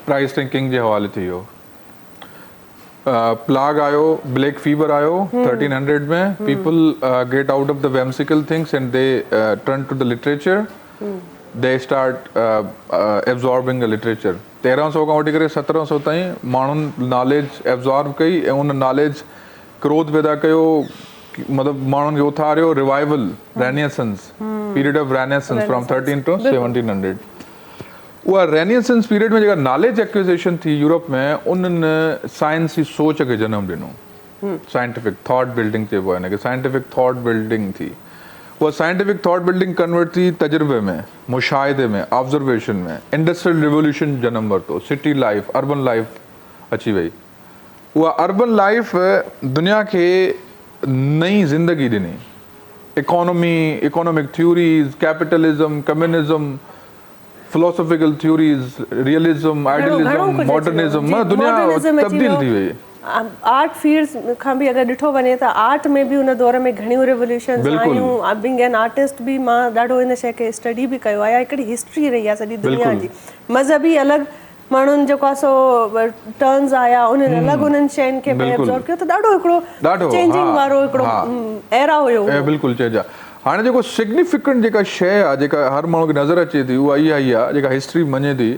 प्राइस टैंकिंग जे हवाले थी वियो प्लाग आयो ब्लैक फीवर आयो 1300 में people get out of the whimsical things and they turn to the literature they start absorbing the literature 1300 खां वठी करे 1700 ताईं माण्हुनि नॉलेज एब्जॉर्ब कई ऐं उन नॉलेज क्रोध पैदा कयो मतिलबु माण्हुनि खे उथारियो revival renaissance period of renaissance from 13 to 1700 उहा रेनेसेंस पीरियड में जेका नॉलेज एक्विजिशन थी यूरोप में उन्हनि साइंस जी सोच खे जनम ॾिनो साइंटिफिक थॉट बिल्डिंग चइबो आहे हिनखे साइंटिफिक थॉट बिल्डिंग थी उहा साइंटिफिक थॉट बिल्डिंग कन्वर्ट थी तजुर्बे में मुशाहिदे में ऑब्जर्वेशन में इंडस्ट्रियल रिवोल्यूशन जनम वरितो सिटी लाइफ अर्बन लाइफ अची वई उहा अर्बन लाइफ दुनिया खे नई ज़िंदगी ॾिनी economic theories capitalism communism philosophical theories realism idealism modernism दुनिया तब्दील थी वई
आर्ट फील्ड्स खां बि अगरि ॾिठो वञे त आर्ट में बि उन दौर में घणियूं रिवोल्यूशन्स आहियूं बीइंग एन आर्टिस्ट बि मां ॾाढो इन शइ खे स्टडी बि कयो आहे हिकिड़ी हिस्ट्री रही आहे सॼी दुनिया जी मज़हबी अलॻि माण्हुनि जेको आहे सो टर्न्स आया उन्हनि अलॻि उन्हनि शयुनि खे एब्जॉर्ब कयो त ॾाढो हिकिड़ो चेंजिंग वारो हिकिड़ो एरा हुयो
बिल्कुलु चइजा हाणे जेको सिग्निफिकेंट जेका शइ आहे जेका हर माण्हू खे नज़र अचे थी उहा इहा ई आहे जेका हिस्ट्री मञे थी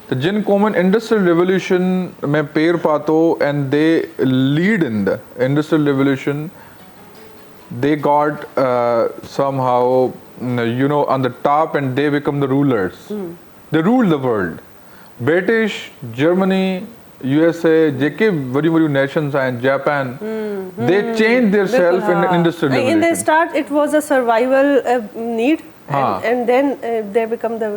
त जिन क़ौमनि इंडस्ट्रियल रिवोल्यूशन में पेर पातो and they lead in the industrial revolution they got somehow you know on the top and they become the rulers they rule the world British, Germany, USA, जेके वॾियूं वॾियूं nations आहिनि Japan, they changed their self in industrial revolution.
In the start, it was a survival need, and then they become the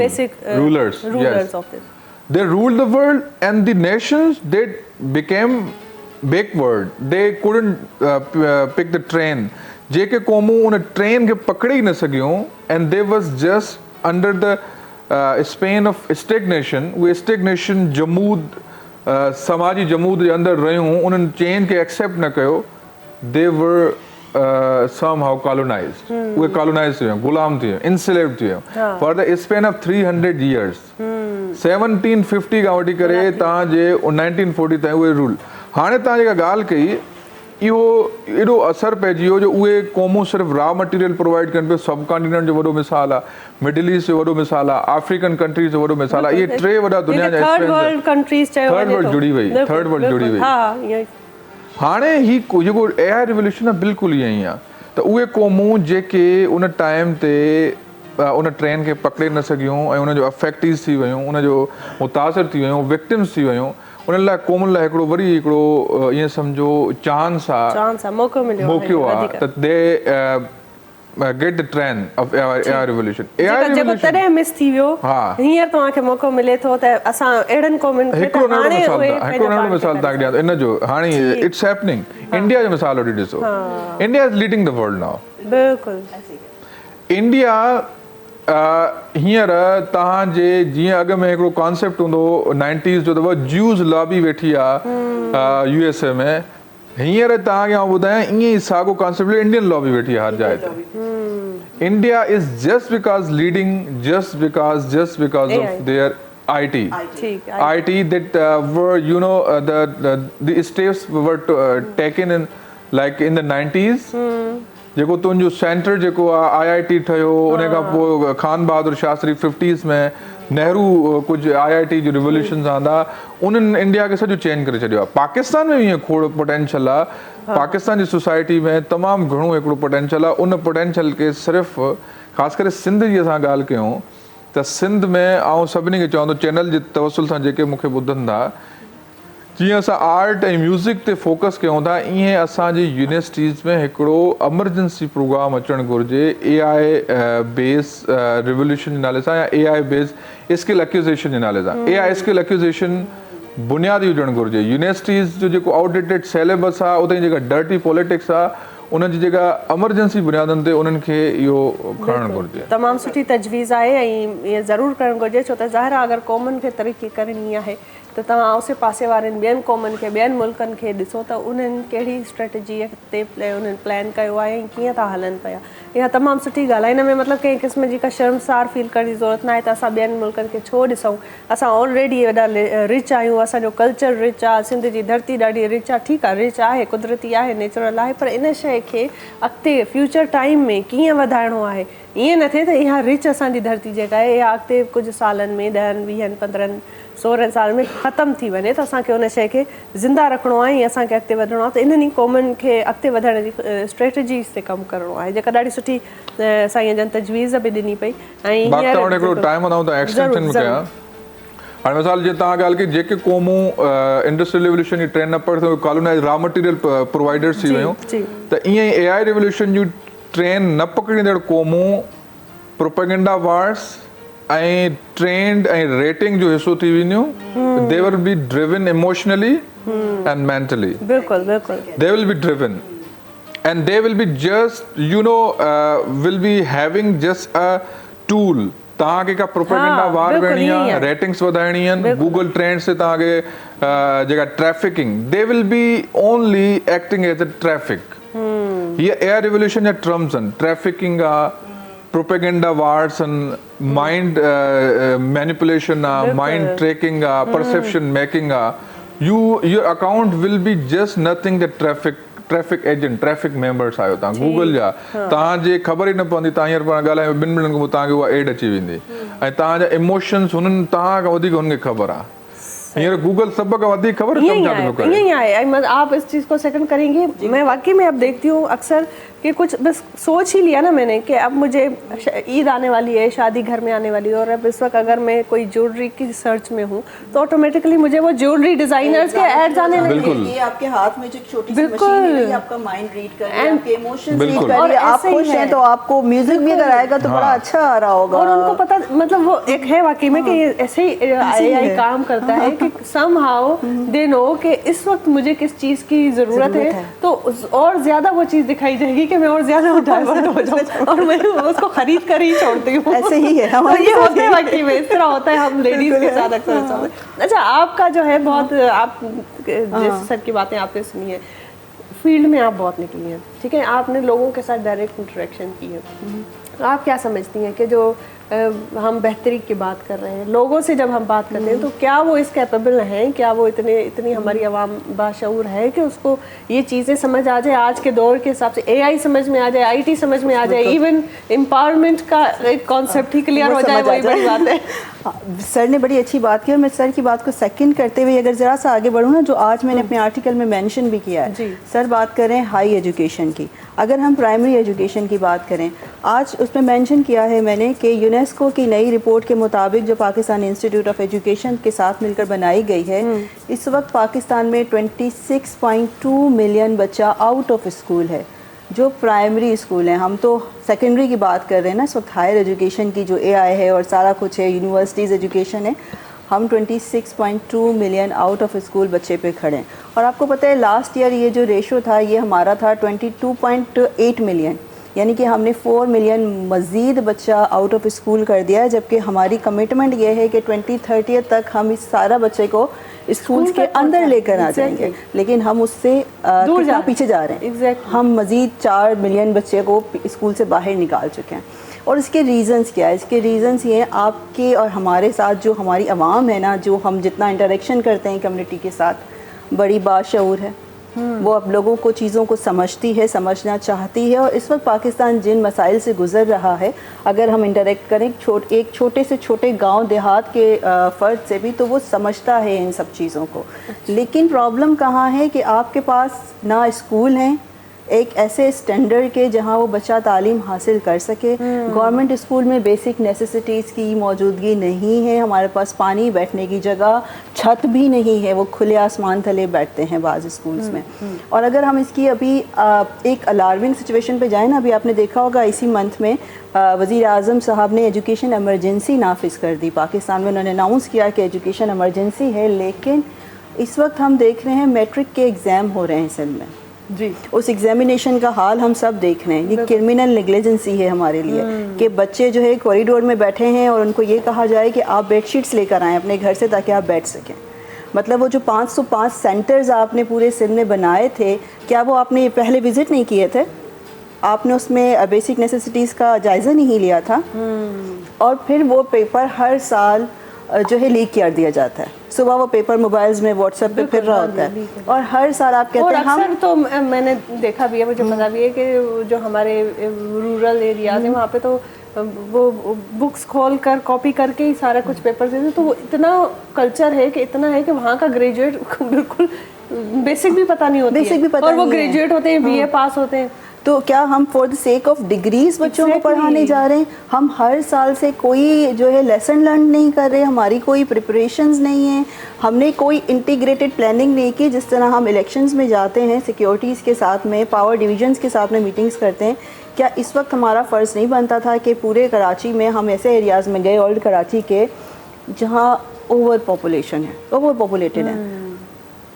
basic
rulers
yes. of it.
They ruled the world, and the nations they became backward. They couldn't pick the train. जेके क़ौमूं उन train खे पकड़े ई न सघियूं, and they was just under the span of stagnation उहे stagnation जमूद समाजी जमूद जे अंदरि रहियूं उन्हनि चेंज खे एक्सेप्ट न कयो दे वर somehow colonized. उहे colonized थी वियूं, गुलाम थी वियूं, enslaved थी वियूं. For the span of 300 years. 1750 खां वठी करे तव्हांजे 1940 ताईं उहे रूल. हाणे तव्हां जेका ॻाल्हि कई इहो एॾो असरु पइजी वियो जो उहे क़ौमूं सिर्फ़ु रॉ मटीरियल प्रोवाइड कनि पियो. सब कॉन्टिनेंट जो वॾो मिसाल आहे, मिडिल ईस्ट जो वॾो मिसाल आहे, अफ्रीकन कंट्रीज़ जो वॾो मिसाल आहे. इहे 3 वॾा दुनिया जा
थर्ड वर्ल्ड कंट्रीज चयो
थर्ड वर्ल्ड जुड़ी वई, थर्ड वर्ल्ड जुड़ी वई.
हा इहो ई.
हाणे ही जेको AI रिवोल्यूशन आहे बिल्कुलु ईअं ई आहे. त उहे क़ौमूं जेके उन टाइम ते उन ट्रेन खे पकिड़े न सघियूं ऐं उनजो अफेक्टीज़ थी वियूं, उनजो मुतासिर थी वियूं, विक्टिम्स थी वियूं, उन्हनि लाइ क़ौमुनि लाइ हिकिड़ो वरी हिकिड़ो ईअं सम्झो चांस आहे, मौक़ो आहे त they get the trend of AI revolution.
जेको तॾहिं मिस थी वियो हींअर तव्हांखे मौक़ो मिले थो त असां अहिड़नि क़ौमुनि खे
हिकिड़ो नंढो मिसाल तव्हांखे ॾियां थो इन जो. हाणे इट्स हैपनिंग. इंडिया जो मिसाल वठी ॾिसो. India is leading the world now.
बिल्कुलु.
इंडिया हींअर तव्हांजे जीअं अॻु में हिकिड़ो कॉन्सेप्ट हूंदो 90s जो अथव ज्यूज़ लॉबी वेठी आहे USA में. हींअर तव्हांखे आउं ॿुधायां ईअं ई साॻियो कॉन्सेप्ट इंडियन लॉबी वेठी आहे हर जाइ ते. India is just because leading just because of their IT that were the steps were taken in like in the 90s. जेको तुंहिंजो सेंटर जेको आहे IIT ठहियो, उन खां पोइ खान बहादुर शास्त्री 50s में, नेहरू कुझु IIT जो रिवोल्यूशन्स आंदा, उन्हनि इंडिया खे सॼो चेंज करे छॾियो आहे. पाकिस्तान में ईअं खोड़ पोटेंशियल आहे. पाकिस्तान जी सोसाइटी में तमामु घणो हिकिड़ो पोटेंशियल आहे. उन पोटेंशियल खे सिर्फ़ु ख़ासि करे सिंध जी असां ॻाल्हि कयूं त सिंध में आउं सभिनी खे चवंदो चैनल जे तवसुल सां जेके मूंखे ॿुधनि था, जीअं असां आर्ट ऐं म्यूज़िक ते फोकस कयूं था ईअं असांजी यूनिवर्सिटीज़ में हिकिड़ो एमरजेंसी प्रोग्राम अचणु घुरिजे AI बेस रिवोल्यूशन जे नाले सां या AI बेस स्किल एक्विज़िशन जे नाले सां. AI स्किल एक्विज़िशन बुनियादी हुजणु घुरिजे. यूनिवर्सिटीज़ जो जेको आउटडेटेड सिलेबस आहे, उते जेका डर्टी पॉलिटिक्स आहे, उनजी जेका एमरजेंसी बुनियादनि ते उन्हनि खे इहो खणणु घुरिजे.
तमामु सुठी तजवीज़ आहे ऐं ईअं ज़रूरु करणु घुरिजे. छो त ज़ाहिर आहे अगरि क़ौमुनि खे तरक़ी करणी आहे त तव्हां आसे पासे वारनि ॿियनि क़ौमुनि खे, ॿियनि मुल्कनि खे ॾिसो त उन्हनि कहिड़ी स्ट्रेटजी ते उन्हनि प्लान कयो आहे ऐं कीअं था हलनि पिया. इहा तमामु सुठी ॻाल्हि आहे. हिन में मतिलबु कंहिं क़िस्म जी का शर्मसार फील करण जी ज़रूरत न आहे त असां ॿियनि मुल्कनि खे छो ॾिसूं. असां ऑलरेडी वॾा रिच आहियूं, असांजो कल्चर रिच आहे, सिंध जी धरती ॾाढी रिच आहे. ठीकु आहे, रिच आहे, कुदरती आहे, नेचुरल आहे, पर इन शइ खे अॻिते फ्यूचर टाइम में कीअं वधाइणो आहे. ईअं न थिए त इहा रिच असांजी धरती जेका आहे इहा अॻिते कुझु सालनि में 10, 20, 15, 16 साल में ख़तमु थी वञे. त असांखे उन शइ खे ज़िंदा रखिणो आहे ऐं असांखे अॻिते वधिणो आहे. त इन्हनि क़ौमुनि खे अॻिते वधण जी स्ट्रेटजीस ते कमु करिणो आहे, जेका ॾाढी सुठी साईं जन तजवीज़ बि ॾिनी पई. ऐं
हाणे मिसाल जीअं तव्हां ॻाल्हि कई जेके क़ौमूं इंडस्ट्रियल रिवोल्यूशन जी ट्रेन न पढ़ी कॉलोनाइज़ रॉ मटीरियल प्रोवाइडर्स थी वियूं, त ईअं ई AI रिवोल्यूशन जी ट्रेन न पकड़ींदड़ क़ौमूं प्रोपेगेंडा वार्स ऐं ट्रेंड ऐं रेटिंग जो हिसो थी वेंदियूं. They will be driven emotionally and mentally. They will be driven and they will be just will be having just a tool. तव्हांखे का प्रोपेगेंडा वार करणी आहे, रेटिंग्स वधाइणी आहिनि, गूगल ट्रेंड्स ते तव्हांखे जेका trafficking, they will be only acting as a traffic. हीअ AI रिवोल्यूशन जा टर्म्स आहिनि. ट्रैफिकिंग आहे, प्रोपेगेंडा वार्स आहिनि, माइंड मैनिपुलेशन आहे, माइंड ट्रैकिंग आहे, परसेप्शन मेकिंग आहे. Your account will be just nothing the traffic agent, traffic members आहियो तव्हां गूगल जा. तव्हांजे ख़बर ई न पवंदी, तव्हां हींअर पाण ॻाल्हायो 2 मिंटनि खां तव्हांखे उहा एड अची वेंदी ऐं तव्हांजा इमोशन्स हुननि तव्हां खां वधीक हुनखे ख़बर आहे. हींअर गूगल सब का वधिक खबर
यही है. आप इस चीज़ को सेकंड करेंगे. मैं वाकई में अब देखती हूँ अक्सर कि कुछ बस सोच ही लिया ना मैंने कि अब मुझे ईद आने वाली है, शादी घर में आने वाली है, और अब इस वक्त अगर मैं कोई ज्वेलरी की सर्च में हूँ तो ऑटोमेटिकली मुझे वो ज्वेलरी डिजाइनर्स के एड्स आने लगे.
ये आपके हाथ में जो छोटी सी मशीन है, आपका माइंड रीड कर रही है, आपके इमोशंस रीड कर रही है. आप खुश हैं तो आपको म्यूजिक भी अगर आएगा तो बड़ा अच्छा आ रहा होगा.
और उनको पता, मतलब वो एक है वाकई में कि ऐसे ही AI काम करता है कि समहाउ दे नो कि इस वक्त मुझे किस चीज़ की ज़रूरत है, तो और ज़्यादा वो चीज़ दिखाई जाएगी कि मैं और ज़्यादा डाइवर्ट हो जाऊँ और मैं उसको खरीद कर ही छोड़ती हूँ.
ऐसे ही है
तो ये होता है वाकई में, इस तरह होता है हम लेडीज़ के साथ अक्सर. अच्छा, आपका जो है बहुत, आप जैसे सर की बातें आपने सुनी है, फील्ड में आप बहुत निकली हैं, ठीक है, आपने लोगों के साथ डायरेक्ट इंटरेक्शन की है, आप क्या समझती हैं कि जो हम बेहतरी की बात कर रहे हैं, लोगों से जब हम बात करते हैं तो क्या वो इस कैपेबल हैं, क्या वो इतनी हमारी आवाम बाशऊर है कि उसको ये चीज़ें समझ आ जाए, आज के दौर के हिसाब से AI समझ में आ जाए, IT समझ में आ जाए, इवन एम्पावरमेंट का एक कॉन्सेप्ट ही क्लियर हो जाए, वही बड़ी बात है।
सर ने बड़ी अच्छी बात की और मैं सर की बात को सेकंड करते हुए अगर ज़रा सा आगे बढ़ूँ ना, जो आज मैंने अपने आर्टिकल में मेंशन भी किया है, सर बात करें हाई एजुकेशन की, अगर हम प्राइमरी एजुकेशन की बात करें, आज उसमें मेंशन किया है मैंने कि यूनेस्को की नई रिपोर्ट के मुताबिक जो पाकिस्तान इंस्टीट्यूट ऑफ एजुकेशन के साथ मिलकर बनाई गई है, इस वक्त पाकिस्तान में 26.2 मिलियन बच्चा आउट ऑफ स्कूल है जो प्राइमरी स्कूल हैं। हम तो सेकेंडरी की बात कर रहे हैं ना, इस वक्त हायर एजुकेशन की जो AI है और सारा कुछ है, यूनिवर्सिटीज़ एजुकेशन है, हम 26.2 मिलियन आउट ऑफ स्कूल बच्चे पे खड़े हैं। और आपको पता है लास्ट ईयर ये जो रेशो था ये हमारा था 22.8 मिलियन, यानी कि हमने 4 मिलियन मज़ीद बच्चा आउट ऑफ स्कूल कर दिया है, जबकि हमारी कमिटमेंट ये है कि 2030 तक हम इस सारा बच्चे को स्कूल के अंदर लेकर आ जाएंगे, लेकिन हम उससे कितना पीछे जा रहे हैं। हम मज़ीद 4 मिलियन बच्चे को स्कूल से बाहर निकाल चुके हैं। और इसके रीज़न्स क्या है? इसके रीज़न्स ये हैं, आपके और हमारे साथ जो हमारी आवाम है ना, जो हम जितना इंटरेक्शन करते हैं कम्युनिटी के साथ, बड़ी बाशऊर है, वो अब लोगों को चीज़ों को समझती है, समझना चाहती है। और इस वक्त पाकिस्तान जिन मसाइल से गुज़र रहा है, अगर हम इंटरेक्ट करें एक छोटे से छोटे गांव देहात के फ़र्द से भी, तो वो समझता है इन सब चीज़ों को। लेकिन प्रॉब्लम कहाँ है कि आपके पास ना स्कूल हैं एक ऐसे स्टैंडर्ड के जहाँ वो बच्चा तालीम हासिल कर सके। गवर्नमेंट स्कूल में बेसिक नेसेसिटीज़ की मौजूदगी नहीं है, हमारे पास पानी, बैठने की जगह, छत भी नहीं है, वो खुले आसमान तले बैठते हैं बाज़ स्कूल्स में। और अगर हम इसकी अभी एक अलार्मिंग सिचुएशन पे जाएँ ना, अभी आपने देखा होगा इसी मंथ में वज़ीर आज़म साहब ने एजुकेशन एमरजेंसी नाफिज कर दी पाकिस्तान में। उन्होंने अनाउंस किया कि एजुकेशन एमरजेंसी है, लेकिन इस वक्त हम देख रहे हैं मैट्रिक के एग्ज़ाम हो रहे हैं सिंध में जी। उस एग्जामिनेशन का हाल हम सब देख रहे हैं। ये क्रिमिनल नेग्लिजेंसी है हमारे लिए कि बच्चे जो है कॉरिडोर में बैठे हैं और उनको ये कहा जाए कि आप बेडशीट्स लेकर आएँ अपने घर से ताकि आप बैठ सकें। मतलब वो जो 505 सेंटर्स आपने पूरे सिंध में बनाए थे, क्या वो आपने पहले विज़िट नहीं किए थे? आपने उसमें बेसिक नेसेसिटीज़ का जायज़ा नहीं लिया था? और फिर वो पेपर हर साल जो है लीक कर दिया जाता है। सुबह वो पेपर मोबाइल्स में व्हाट्सएप पे फिर रहा होता है और हर साल आप कहते हैं हम।
अक्सर तो मैंने देखा भी है, मुझे पता भी है कि जो हमारे रूरल एरियाज हैं वहाँ पे तो वो बुक्स खोल कर कॉपी करके ही सारा कुछ पेपर देते, तो वो इतना कल्चर है कि इतना है कि वहाँ का ग्रेजुएट बिल्कुल बेसिक भी पता नहीं होती है, और वो ग्रेजुएट होते हैं, BA पास होते हैं।
तो क्या हम for the sake of degrees बच्चों को पढ़ाने जा रहे हैं? हम हर साल से कोई जो है लेसन लर्न नहीं कर रहे, हमारी कोई प्रिपरेशंस नहीं है, हमने कोई इंटीग्रेटेड प्लानिंग नहीं की। जिस तरह हम इलेक्शंस में जाते हैं सिक्योरिटीज़ के साथ में, पावर डिविजन्स के साथ में मीटिंग्स करते हैं, क्या इस वक्त हमारा फ़र्ज़ नहीं बनता था कि पूरे कराची में हम ऐसे एरियाज़ में गए, ओल्ड कराची के, जहाँ ओवर पॉपुलेशन है, ओवर पॉपुलेटेड है,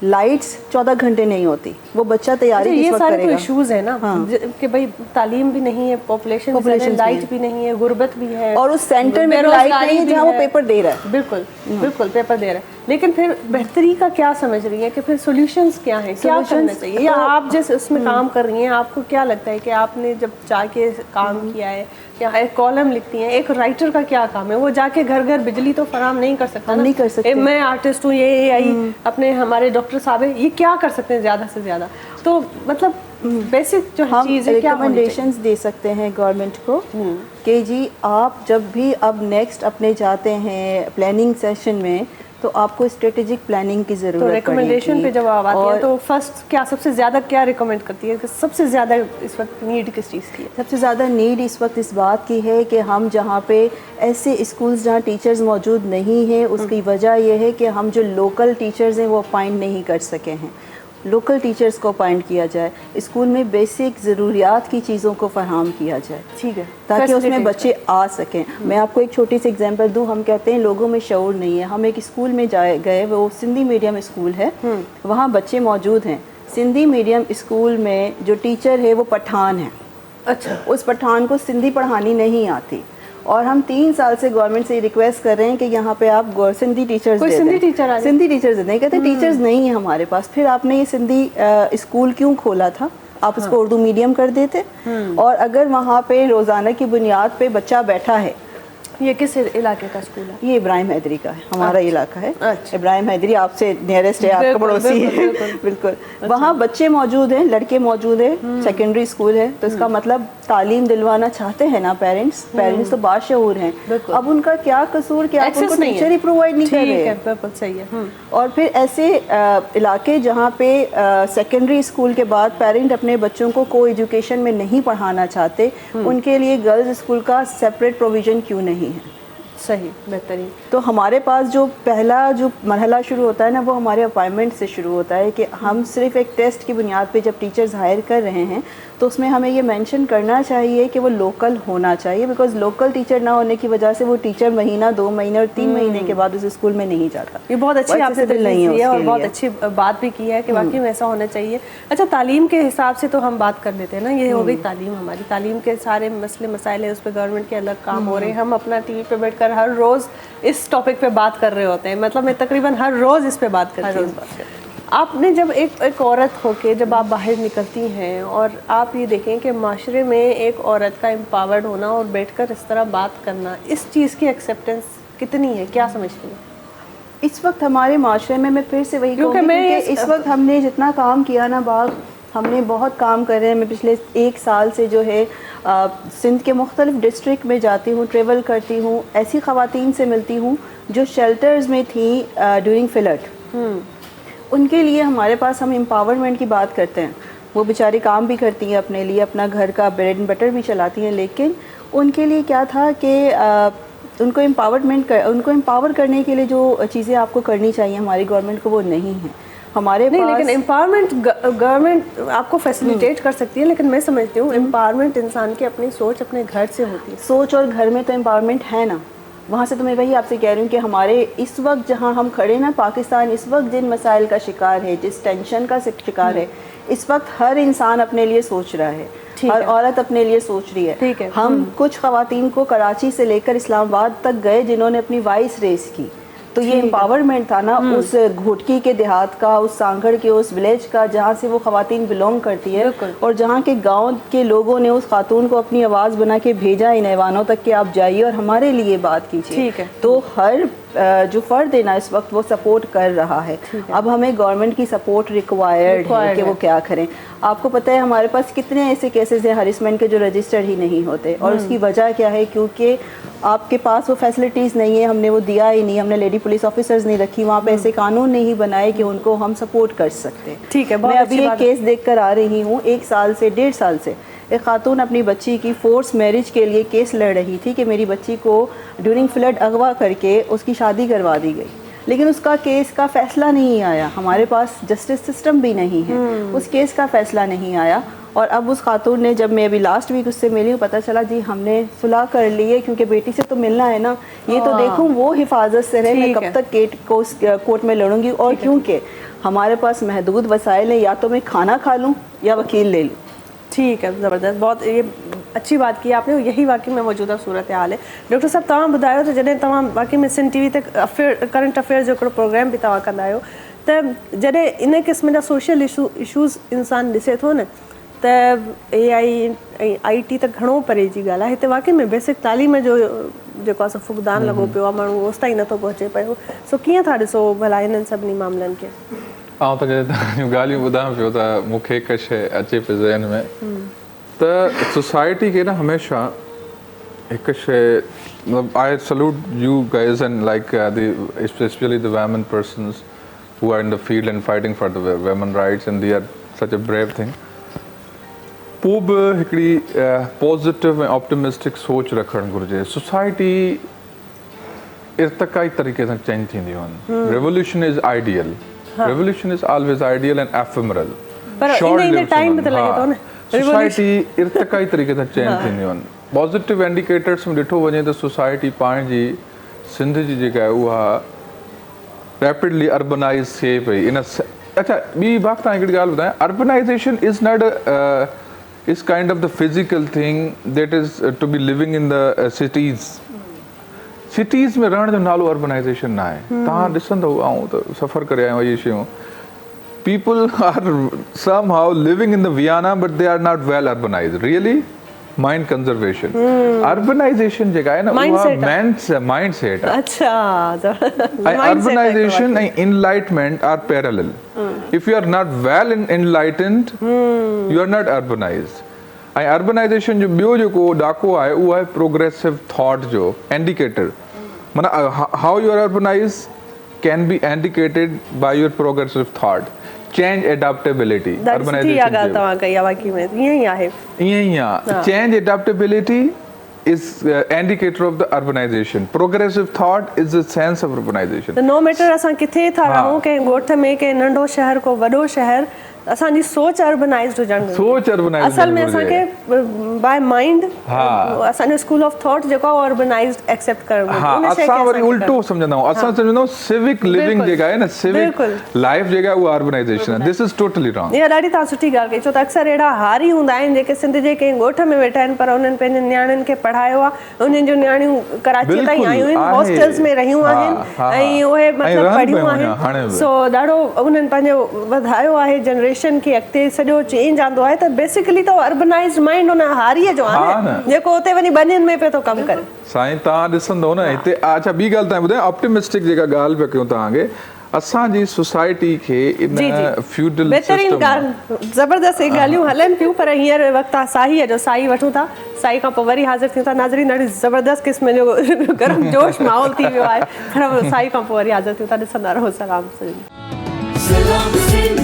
लाइट्स 14 घंटे नहीं होती, वो बच्चा तैयारी
ये सारे तो इश्यूज है ना। हाँ। कि भाई तालीम भी नहीं है, पॉपुलेशन लाइट भी नहीं है, गुर्बत भी है, और उस सेंटर में लाइट नहीं है जहाँ वो पेपर दे रहा है। बिल्कुल बिल्कुल पेपर दे रहा है। लेकिन फिर बेहतरी का क्या समझ रही है कि फिर सॉल्यूशंस क्या हैं, क्या करना चाहिए? या आप जिस उसमें काम कर रही हैं, आपको क्या लगता है कि आपने जब जाके काम किया है, क्या एक कॉलम लिखती हैं, एक राइटर का क्या काम है? वो जाके घर घर बिजली तो फराम नहीं कर सकता,
नहीं कर सकते।
मैं आर्टिस्ट हूँ, ये आई अपने हमारे डॉक्टर साहब है, ये क्या कर सकते हैं ज़्यादा से ज़्यादा? तो मतलब बेसिक जो चीज़ है, क्या रिकमेंडेशंस
दे सकते हैं गवर्नमेंट को कि जी आप जब भी अब नेक्स्ट अपने जाते हैं प्लानिंग सेशन में, तो आपको स्ट्रेटेजिक प्लानिंग की ज़रूरत
है। तो रिकमेंडेशन पे जब आप आती है तो फर्स्ट क्या सबसे ज़्यादा क्या रिकमेंड करती है कि सबसे ज़्यादा इस वक्त नीड किस चीज़ की है?
सबसे ज़्यादा नीड इस वक्त इस बात की है कि हम जहाँ पे ऐसे स्कूल्स जहाँ टीचर्स मौजूद नहीं हैं, उसकी वजह यह है कि हम जो लोकल टीचर्स हैं वो अपॉइंट नहीं कर सके हैं। लोकल टीचर्स को अपॉइंट किया जाए, स्कूल में बेसिक ज़रूरियात की चीज़ों को फराहम किया जाए, ठीक है, ताकि उसमें बच्चे आ सकें। मैं आपको एक छोटी सी एग्जांपल दूँ। हम कहते हैं लोगों में शऊर नहीं है। हम एक स्कूल में गए, वो सिंधी मीडियम स्कूल है, वहाँ बच्चे मौजूद हैं। सिंधी मीडियम स्कूल में जो टीचर है वो पठान है। अच्छा। उस पठान को सिंधी पढ़ानी नहीं आती اور ہم 3 سال سے گورنمنٹ سے रिक्वेस्ट कर रहे हैं कि यहाँ पे आप सिंधी टीचर्स
कोई सिंधी टीचर आ जाए।
सिंधी टीचर्स नहीं कहते टीचर्स नहीं है हमारे पास। फिर आपने ये सिंधी स्कूल क्यों खोला था? आप इसको उर्दू मीडियम कर देते, और अगर वहाँ पे रोज़ाना की बुनियाद पे बच्चा बैठा है।
ये किस इलाके का स्कूल है?
ये इब्राहिम हैदरी का है, हमारा इलाका है।
अच्छा।
इब्राहिम हैदरी आपसे नियरेस्ट है, आपका
बिल्कुल,
पड़ोसी है।
बिल्कुल,
बिल्कुल। वहाँ बच्चे मौजूद हैं, लड़के मौजूद हैं, सेकेंडरी स्कूल है, तो इसका मतलब तालीम दिलवाना चाहते हैं ना पेरेंट्स तो बाशऊर हैं।
बिल्कुल।
अब उनका क्या कसूर कि आप
Access
उनको
नहीं है।
टीचर ही प्रोवाइड नहीं कर
ठीक
रहे
है,
हैं।
बिल्कुल सही है।
और फिर ऐसे इलाके जहाँ पे सेकेंडरी स्कूल के बाद पेरेंट अपने बच्चों को को एजुकेशन में नहीं पढ़ाना चाहते, उनके लिए गर्ल्स स्कूल का सेपरेट प्रोविज़न क्यों नहीं है?
सही, बेहतरीन।
तो हमारे पास जो पहला जो मरहला शुरू होता है ना, वो हमारे अपॉइंटमेंट से शुरू होता है कि हम सिर्फ एक टेस्ट की बुनियाद पे जब टीचर्स हायर कर रहे हैं तो उसमें हमें ये मेंशन करना चाहिए कि वो लोकल होना चाहिए, बिकॉज लोकल टीचर ना होने की वजह से वो टीचर महीना 2 महीने और 3 महीने के बाद उस स्कूल में नहीं जाता।
ये बहुत अच्छी आपने
accessible नहीं है
तजवीज़ दी है और
उसके
बहुत
लिए।
अच्छी बात भी की है कि वाकई में ऐसा होना चाहिए। अच्छा, तालीम के हिसाब से तो हम बात कर लेते हैं ना, ये हो गई तालीम। हमारी तालीम के सारे मसले मसाइल है, उस पर गवर्नमेंट के अलग काम हो रहे हैं। हम अपना टीवी पे बैठकर हर रोज़ इस टॉपिक पे बात कर रहे होते हैं, मतलब मैं तकरीबन हर रोज़ इस पे बात करती हूँ। आपने जब एक औरत होके जब आप बाहर निकलती हैं और आप ये देखें कि माशरे में एक औरत का एम्पावर्ड होना और बैठकर इस तरह बात करना, इस चीज़ की एक्सेप्टेंस कितनी है, क्या समझती हैं?
इस वक्त हमारे माशरे में मैं फिर से वही
क्योंकि
कहूँगी
मैं
कि इस वक्त हमने जितना काम किया ना बाग, हमने बहुत काम कर रहे हैं। मैं पिछले 1 साल से जो है सिंध के मुख्तलिफ डिस्ट्रिक्ट में जाती हूँ, ट्रेवल करती हूँ, ऐसी ख़वातीन से मिलती हूँ जो शेल्टर्स में थी ड्यूरिंग फ्लड। उनके लिए हमारे पास हम एम्पावरमेंट की बात करते हैं, वो बेचारी काम भी करती हैं अपने लिए, अपना घर का ब्रेड एंड बटर भी चलाती हैं, लेकिन उनके लिए क्या था कि उनको एम्पावर करने के लिए जो चीज़ें आपको करनी चाहिए हमारी गवर्नमेंट को वो नहीं है हमारे
नहीं,
पास।
लेकिन एम्पावरमेंट गवर्नमेंट आपको फैसिलिटेट कर सकती है, लेकिन मैं समझती हूँ एम्पावरमेंट इंसान की अपनी सोच अपने घर से होती है।
सोच और घर में तो एम्पावरमेंट है ना, वहाँ से तो मैं वही आपसे कह रही हूँ कि हमारे इस वक्त जहाँ हम खड़े ना, पाकिस्तान इस वक्त जिन मसाइल का शिकार है, जिस टेंशन का शिकार है, इस वक्त हर इंसान अपने लिए सोच रहा है, हर औरत अपने लिए सोच रही है।
ठीक है।
हम कुछ ख़वातीन को कराची से लेकर इस्लामाबाद तक गए जिन्होंने अपनी वॉइस रेस की, तो ये एम्पावरमेंट था ना उस घोटकी के देहात का, उस सांगड़ के उस विलेज का जहाँ से वो ख़वातीन बिलोंग करती है, और जहाँ के गांव के लोगों ने उस खातून को अपनी आवाज़ बना के भेजा इन ऐवानों तक कि आप जाइए और हमारे लिए बात कीजिए।
ठीक है।
तो हर जो फ़र्द है ना इस वक्त वो सपोर्ट कर रहा है। अब हमें गवर्नमेंट की सपोर्ट रिक्वायर्ड है कि वो क्या करें। आपको पता है हमारे पास कितने ऐसे केसेस हैं हरिसमेंट के जो रजिस्टर्ड ही नहीं होते, और उसकी वजह क्या है? क्योंकि आपके पास वो फैसिलिटीज़ नहीं है, हमने वो दिया ही नहीं, हमने लेडी पुलिस ऑफिसर्स नहीं रखी, वहाँ पे ऐसे कानून नहीं बनाए कि उनको हम सपोर्ट कर सकते।
ठीक है,
मैं अभी एक केस देख कर आ रही हूँ, 1 साल से 1.5 साल से एक खातून अपनी बच्ची की फोर्स मैरिज के लिए केस लड़ रही थी कि मेरी बच्ची को ड्यूरिंग फ्लड अगवा करके उसकी शादी करवा दी गई, लेकिन उसका केस का फ़ैसला नहीं आया। हमारे पास जस्टिस सिस्टम भी नहीं है, उस केस का फ़ैसला नहीं आया। और अब उस खातून ने, जब मैं अभी लास्ट वीक उससे मिली हूँ, पता चला जी हमने सुलह कर ली है, क्योंकि बेटी से तो मिलना है ना, ये तो देखूँ वो हिफाजत से रहे, मैं कब तक कोर्ट में लड़ूंगी। और क्योंकि हमारे पास महदूद वसाइल हैं, या तो मैं खाना खा लूँ या वकील ले लूँ।
ठीक है, ज़बरदस्त, बहुत ये अच्छी बात की आपने, यही वाकई में मौजूदा सूरत हाल है। डॉक्टर साहब तव्हां ॿुधायो त जॾहिं तव्हां वाकई में सिंध टीवी ते करंट अफेयर्स जो हिकिड़ो प्रोग्राम बि तव्हां कंदा आहियो, त जॾहिं इन क़िस्म जा सोशल इशूज़ इंसान ॾिसे थो न, त AI ऐं IT त घणो परे जी ॻाल्हि आहे। हिते वाकई में बेसिक तालीम जो जेको आहे फुक़दान लॻो पियो आहे, माण्हू ओसि ताईं नथो पहुचे पियो। सो कीअं था ॾिसो भला हिननि सभिनी मामलनि खे?
आउं त जॾहिं तव्हां ॻाल्हियूं ॿुधां पियो त मूंखे हिकु शइ अचे पई ज़हन में, त सोसाइटी खे न हमेशह हिकु शइ, मतलब I salute you guys and like specially the women persons who are in the field and fighting for the women rights and they are such a brave thing. पोइ बि हिकिड़ी पॉज़िटिव ऐं ऑप्टिमिस्टिक सोच रखणु घुरिजे। सोसाइटी इर्तक़ाई तरीक़े सां चेंज थींदियूं आहिनि। Revolution is ideal, revolution is always ideal and ephemeral, society इर्तक़ाई तरीक़े सां चेंज थींदियूं आहिनि। पॉज़िटिव इंडिकेटर्स में ॾिठो वञे त सोसाइटी पाण जी सिंध जी जेका आहे उहा रैपिडली अर्बनाइज़ थिए पई। इन अच्छा ॿी बात तव्हां हिकिड़ी ॻाल्हि ॿुधायां, urbanization is not is kind of the physical thing that is to be living in the cities. Cities में रहण जो नालो urbanization ना आहे. तव्हां ॾिसंदो आऊं त सफ़र करे आयो ये शयूं. People are somehow living in the Vienna, but they are not well urbanized. Really? Mind conservation. Urbanization जेका आहे न उहा mindset आहे.
अच्छा
Urbanization and enlightenment are parallel. If you are not well enlightened, you are not urbanized. ऐं urbanization जो ॿियो जेको ॾाको आहे उहो आहे progressive thought जो indicator. माना how you are urbanized can be indicated by your progressive thought. Change adaptability.
Urbanization ॻाल्हि तव्हां कई आहे वाकई में ईअं ई आहे.
ईअं ई आहे. Change adaptability is indicator of the urbanization. Progressive thought is the sense of urbanization.
No matter असां किथे था रहूं, कंहिं ॻोठ में कंहिं नंढो शहर को वॾो शहर, असांजी सोच अर्बनाइज्ड हुजणु
सोच अर्बनाइज्ड
असल में असांखे बाय माइंड असांजो स्कूल ऑफ थॉट जेको आहे अर्बनाइज्ड एक्सेप्ट करणु
असां वरी उल्टो सम्झंदा आहियूं असां सम्झंदा आहियूं सिविक लिविंग जेका आहे न सिविक लाइफ जेका आहे उहा अर्बनाइजेशन आहे दिस इज टोटली रॉन्ग
इहा ॾाढी तव्हां सुठी ॻाल्हि कई छो त अक्सर अहिड़ा हारी हूंदा आहिनि जेके सिंध जे कंहिं ॻोठ में वेठा आहिनि पर उन्हनि पंहिंजे नियाणियुनि खे पढ़ायो आहे उन्हनि जूं नियाणियूं कराची ताईं आयूं आहिनि हॉस्टल्स में रहियूं आहिनि ऐं उहे मतिलबु पढ़ियूं आहिनि सो ॾाढो उन्हनि पंहिंजो वधायो आहे जनरेशन खे अॻिते सॼो चेंज आंदो आहे त बेसिकली त अर्बनाइज्ड माइंड उन हारीअ जो आहे जेको उते वञी बनियुनि में पियो थो कमु करे
साईं तव्हां ॾिसंदो न हिते अच्छा ॿी ॻाल्हि तव्हां ॿुधायो ऑप्टिमिस्टिक जेका ॻाल्हि पिया कयूं तव्हांखे असांजी सोसाइटी खे इन फ्यूडल
बहितरीन ॻाल्हि ज़बरदस्त ॻाल्हियूं हलनि पियूं पर हींअर वक़्तु आहे साईअ जो साई वठूं था साई खां पोइ वरी हाज़िर थियूं था नाज़रीन ॾाढी ज़बरदस्त क़िस्म जो गरम जोश माहौल थी वियो आहे पर साई खां पोइ वरी हाज़िर थियूं था ॾिसंदा रहो सलाम
सलाम सिंध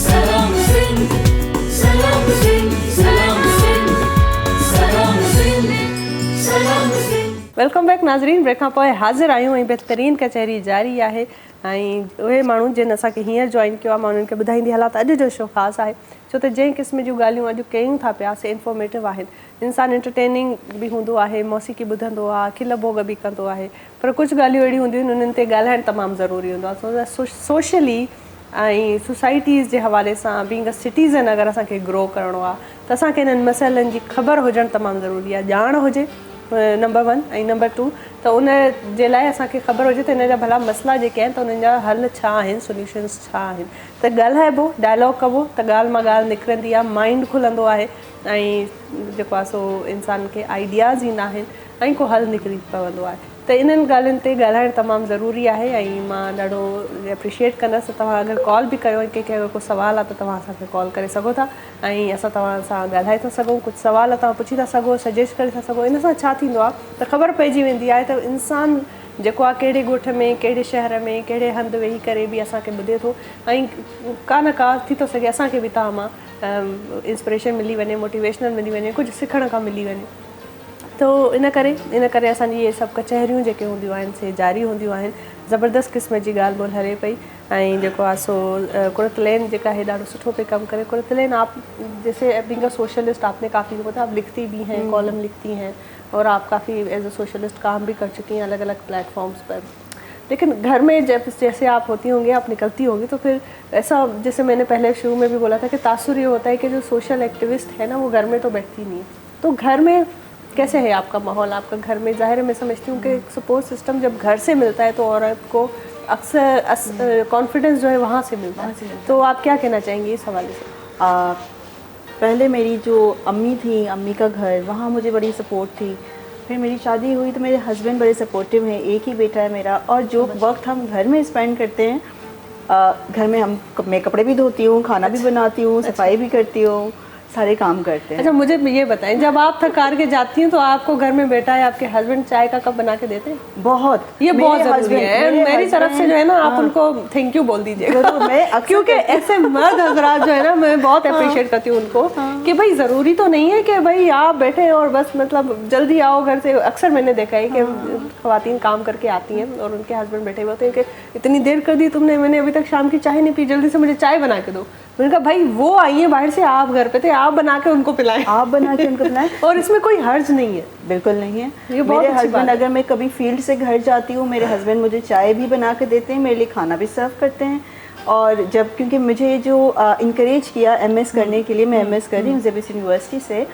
सलाम सिंध सलाम सिंध सलाम सिंध सलाम सिंध सलाम सिंध
वेलकम बैक नाज़रीन ब्रेक खां पोइ हाज़िर आहियूं ऐं बहितरीन कचहरी जारी आहे ऐं उहे माण्हू जिन असांखे हींअर जॉइन कयो आहे मां उन्हनि खे ॿुधाईंदी हलां त अॼु जो शो ख़ासि आहे छो त जंहिं क़िस्म जूं ॻाल्हियूं अॼु कयूं था पिया से इंफॉर्मेटिव आहिनि इंसानु एंटरटेनिंग बि हूंदो आहे मौसीक़ी ॿुधंदो आहे खिल भोग बि कंदो आहे पर कुझु ॻाल्हियूं अहिड़ियूं हूंदियूं आहिनि उन्हनि ते ॻाल्हाइणु तमामु ज़रूरी हूंदो आहे छो त सोशली ऐं सोसाइटीज़ जे हवाले सां बीइंग अ सिटीज़न अगरि असांखे ग्रो करिणो आहे त असांखे इन्हनि मसइलनि जी ख़बर हुजणु तमामु ज़रूरी आहे ॼाण हुजे नंबर 1 ऐं नंबर 2 त उन जे लाइ असांखे ख़बर हुजे त हिन जा भला मसइला जेके आहिनि त उन्हनि जा हल छा आहिनि सोल्यूशन्स छा आहिनि त ॻाल्हाइबो डायलॉग कबो त ॻाल्हि मां ॻाल्हि निकिरंदी आहे माइंड खुलंदो आहे ऐं जेको आहे सो इंसान खे आइडियाज़ ईंदा आहिनि ऐं को हल निकिरी पवंदो आहे त इन्हनि ॻाल्हियुनि ते ॻाल्हाइणु तमामु ज़रूरी आहे ऐं मां ॾाढो एप्रिशिएट कंदसि तव्हां अगरि कॉल बि कयो कंहिंखे अगरि को सुवाल आहे त तव्हां असांखे कॉल करे सघो था ऐं असां तव्हां सां ॻाल्हाए था सघूं कुझु सुवाल तव्हां पुछी था सघो सजेस्ट करे था सघो इन सां छा थींदो आहे त ख़बर पइजी वेंदी आहे त इंसानु जेको आहे कहिड़े ॻोठ में कहिड़े शहर में कहिड़े हंधि वेही करे बि असांखे ॿुधे थो ऐं का न का थी थो सघे असांखे बि तव्हां मां इंस्पिरेशन मिली वञे मोटिवेशनल मिली वञे कुझु सिखण खां मिली वञे तो इन करे असांजी इहे सभु कचहरियूं जेके हूंदियूं आहिनि से जारी हूंदियूं आहिनि ज़बरदस्त क़िस्म जी ॻाल्हि ॿोल हले पई ऐं जेको आहे सो कुरतलैन जेका है ॾाढो सुठो पे कमु करे कुरतलैन आप जैसे बीइंग अ सोशलिस्ट आपने काफ़ी मतलब लिखती भी हैं कॉलम लिखती हैं और आप काफ़ी एज अ सोशलिस्ट काम भी कर चुकी हैं अलग अलग प्लेटफॉर्म्स पर लेकिन घर में जब जैसे आप होती होंगी आप निकलती होंगी तो फिर ऐसा जैसे मैंने पहले शुरू में भी बोला था कि तासुर ये होता है कि जो सोशल एक्टिविस्ट है ना वो घर में तो बैठती नहीं है तो घर में कैसे है आपका माहौल आपका घर में ज़ाहिर है मैं समझती हूँ कि सपोर्ट सिस्टम जब घर से मिलता है तो औरत को अक्सर कॉन्फिडेंस जो है वहाँ से मिलता है तो आप क्या कहना चाहेंगी इस हवाले से
पहले मेरी जो अम्मी थी अम्मी का घर वहाँ मुझे बड़ी सपोर्ट थी फिर मेरी शादी हुई तो मेरे हस्बैंड बड़े सपोर्टिव हैं एक ही बेटा है मेरा और जो वक्त हम घर में स्पेंड करते हैं घर में मैं कपड़े भी धोती हूँ खाना भी बनाती हूँ सफाई भी करती हूँ सारे काम करते हैं
अच्छा मुझे ये बताएं जब आप थक हार के जाती हैं तो आपको घर में बेटा है आपके हस्बैंड चाय का कप बना के देते हैं
बहुत
ये बहुत जरूरी है मेरी तरफ से जो है ना आप उनको थैंक यू बोल दीजिएगा क्योंकि ऐसे मर्द हजरात जो है ना मैं बहुत अप्रिशिएट करती हूँ उनको कि भाई ज़रूरी तो नहीं है कि भाई आप बैठे और बस मतलब जल्दी आओ घर से अक्सर मैंने देखा है कि ख़वातीन काम करके आती हैं और उनके हस्बैंड बैठे हुए होते हैं कि इतनी देर कर दी तुमने मैंने अभी तक शाम की चाय नहीं पी जल्दी से मुझे चाय बना के दो मैंने कहा भाई वो आई है बाहर से आप घर पे थे आप बना के उनको पिलाएं और इसमें कोई हर्ज नहीं है
बिल्कुल नहीं है मेरे हस्बैंड अगर मैं कभी फील्ड से घर जाती हूँ मेरे हस्बैंड मुझे चाय भी बना के देते हैं मेरे लिए खाना भी सर्व करते हैं और जब क्योंकि मुझे जो इंकरेज किया एमएस करने के लिए, मैं एमएस कर रही हूँ जेबीएस यूनिवर्सिटी से,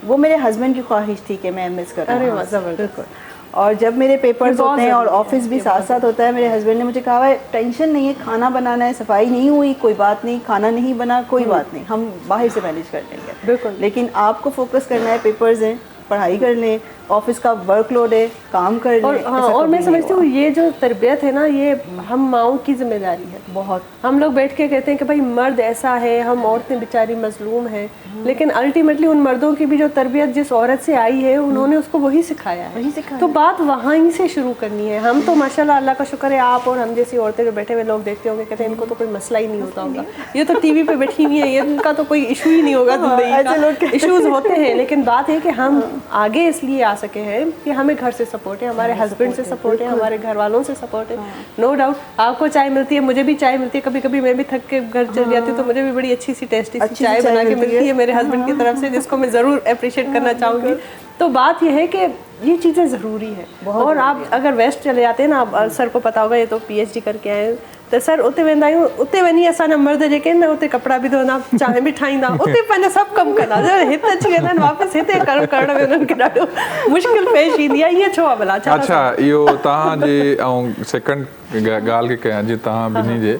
वो मेरे हस्बैंड की ख्वाहिश थी कि मैं एमएस करूँ।
अरे वाह, जबरदस्त।
और जब मेरे पेपर्स
बहुत
होते हैं और
ज़रूरी है,
ऑफिस भी
ये
साथ
बहुत
साथ होता है, मेरे हस्बैंड ने मुझे कहा है टेंशन नहीं है, खाना बनाना है, सफाई नहीं हुई कोई बात नहीं, खाना नहीं बना कोई बात नहीं, हम बाहर से मैनेज कर लेंगे।
बिल्कुल।
लेकिन आपको फोकस करना है, पेपर्स हैं, पढ़ाई कर लें, ऑफिस का वर्कलोड है, काम कर लें।
और हाँ,
ऐसा
और
कभी
मैं
नहीं
समझती
हुआ।
हूँ ये जो तरबियत है ना, ये हम माओं की जिम्मेदारी है
बहुत।
हम लोग बैठ के कहते हैं कि भाई मर्द ऐसा है, हम औरतें बेचारी मजलूम हैं, लेकिन अल्टीमेटली उन मर्दों की भी जो तरबियत जिस औरत से आई है, उन्होंने उसको वही सिखाया है।
वही सिखाया
तो बात वहीं से शुरू करनी है। हम तो माशाल्लाह अल्लाह का शुक्र है, आप और हम जैसी औरतें जो बैठे हुए लोग देखते होंगे, कहते हैं इनको तो कोई मसला ही नहीं होता होगा, ये तो टीवी पे बैठी हुई है, ये इनका तो कोई इशू ही नहीं होगा
ऐसे लोग
जिंदगी का। इश्यूज होते हैं, लेकिन बात है कि हम आगे इसलिए आ सके हैं कि हमें घर से सपोर्ट है, हमारे हस्बैंड से सपोर्ट है, हमारे घर वालों से सपोर्ट है। नो डाउट आपको चाय मिलती है, मुझे भी चाय मिलती है, कभी कभी मैं भी थक के घर चल जाती हूँ तो मुझे भी बड़ी अच्छी सी टेस्टी सी चाय बना के मिलती है मेरे हस्बैंड की तरफ से, जिसको मैं ज़रूर अप्रिशिएट करना चाहूँगी। तो बात यह है कि ये चीज़ें ज़रूरी है। और आप अगर वेस्ट चले जाते हैं ना, आप सर को पता होगा, ये तो PhD करके आए हैं, तो सर उते वेंदा आहियूं, उते वञी असांजा मर्द जेके आहिनि न, उते कपिड़ा बि धोईंदा, चांहि बि ठाहींदा, उते पंहिंजा सभु कमु कंदा। हिते अची वेंदा आहिनि वापसि, हिते करण में उन्हनि खे ॾाढो मुश्किल पेश ईंदी आहे। इहे छो आहे भला?
अच्छा, इहो तव्हांजे ऐं सेकंड ॻाल्हि खे कयां जीअं तव्हां ॿिन्ही जे,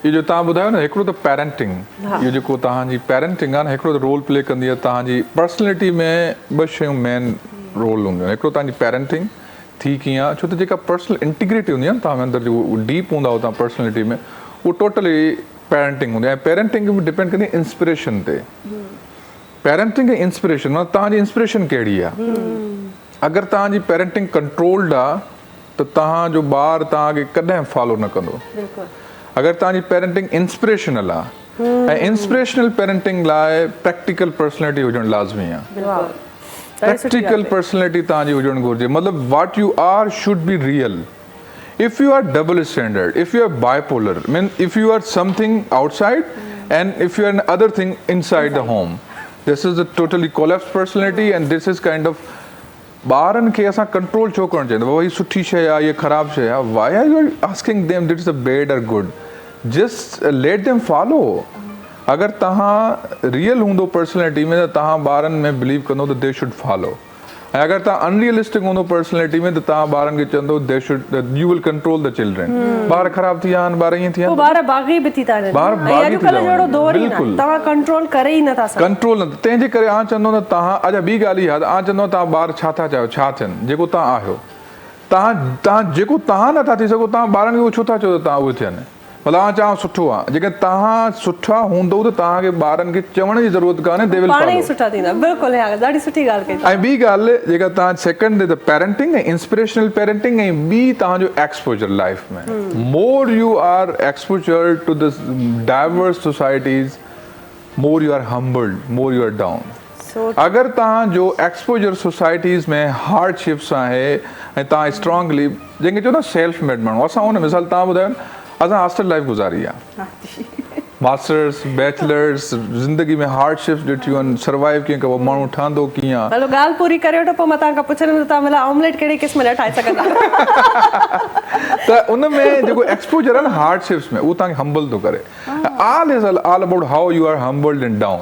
इहो जो तव्हां ॿुधायो न, हिकिड़ो त पेरेंटिंग, इहो जेको तव्हांजी पेरेंटिंग आहे न, हिकिड़ो त रोल प्ले कंदी आहे तव्हांजी पर्सनैलिटी में। ॿ शयूं मेन रोल हूंदियूं आहिनि, हिकिड़ो तव्हांजी पेरेंटिंग थी कीअं आहे, छो त जेका पर्सनल इंटीग्रिटी हूंदी आहे न तव्हां अंदरि, जो डीप हूंदा हो तव्हां पर्सनैलिटी में, उहो टोटली पेरेंटिंग हूंदी आहे। ऐं पेरेंटिंग बि डिपेंड कंदी आहे इंस्पिरेशन ते। पेरेंटिंग ऐं इंस्पिरेशन, मतिलबु तव्हांजी इंस्पिरेशन कहिड़ी आहे। अगरि तव्हांजी पेरेंटिंग कंट्रोल्ड आहे त तव्हांजो ॿारु तव्हांखे कॾहिं फॉलो न कंदो। अगरि तव्हांजी पेरेंटिंग इंस्पिरेशनल आहे, ऐं इंस्पिरेशनल पेरेंटिंग लाइ प्रैक्टिकल पर्सनैलिटी हुजणु लाज़मी आहे। प्रैक्टिकल पर्सनैलिटी तव्हांजी हुजणु घुरिजे, मतिलबु what you are should be real. If you are double standard, if you are bipolar, I mean if you are something outside and if you are another thing inside the home, this is a totally collapsed personality and this is kind of ॿारनि खे असां control छो करणु चाहींदा, भई सुठी शइ आहे, इहा ख़राबु शइ आहे, why are you asking them that is a bad और good, just let them follow. अगरि तव्हां रियल हूंदो पर्सनैलिटी में त तव्हां ॿारनि में बिलीव कंदो त दे शुड फॉलो, ऐं अगरि तव्हां अनरियलिस्टिक हूंदो पर्सनैलिटी में त तव्हां ॿारनि खे चवंदो they should, U will control the children. ॿार ख़राबु थी विया आहिनि, ॿार ईअं थी विया आहिनि,
ॿार बाग़ी बि थी था वञनि,
ॿार बाग़ी थी था
अॼुकल्ह
वञनि,
जहिड़ो दौर ई न,
बिल्कुलु।
तव्हां कंट्रोल करे ई नथा सघो।
कंट्रोल न, तंहिंजे करे आउं चवंदो न तव्हां, अच्छा ॿी ॻाल्हि इहा, आउं चवंदो तव्हां ॿार छा था चाहियो, छा थियनि, जेको तव्हां आहियो, तव्हां जेको तव्हां नथा थी सघो, तव्हां ॿारनि खे उहो छो था चओ त तव्हां उहे थियनि। मतिलबु आउं चवां सुठो आहे, जेके तव्हां सुठा हूंदो त तव्हांखे ॿारनि खे चवण जी ज़रूरत कान्हे, दे विल
पाण ई
फॉलो।
सुठा थींदा, बिल्कुलु, ॾाढी सुठी ॻाल्हि कई।
ऐं ॿी ॻाल्हि जेका तव्हां सेकंड त पेरेंटिंग ऐं इंस्पिरेशनल पेरेंटिंग, ऐं ॿी तव्हांजो एक्सपोजर लाइफ में। More you are exposure to this diverse societies, more you are humbled, more you are down. अगरि तव्हांजो एक्सपोजर सोसाइटीज़ में हार्डशिप्स आहे ऐं तव्हां स्ट्रांगली, जंहिंखे चवंदा सेल्फ मेड माण्हू, असां हुन मिसाल तव्हां ॿुधायो न, असां हॉस्टल लाइफ गुज़ारी आहे, मास्टर्स बैचलर्स, ज़िंदगी में हार्डशिप्स ॾिठियूं आहिनि, सर्वाइव कीअं कबो, माण्हू ठहंदो कीअं आहे।
हलो ॻाल्हि पूरी करे वठो, पोइ मां तव्हां खां पुछंदमि तव्हां भला ऑमलेट कहिड़े क़िस्म जा ठाहे सघंदा।
त उन में जेको एक्सपोजर आहे न हार्डशिप्स में, उहो तव्हांखे हम्बल थो करे। All is all about how you are humbled and down,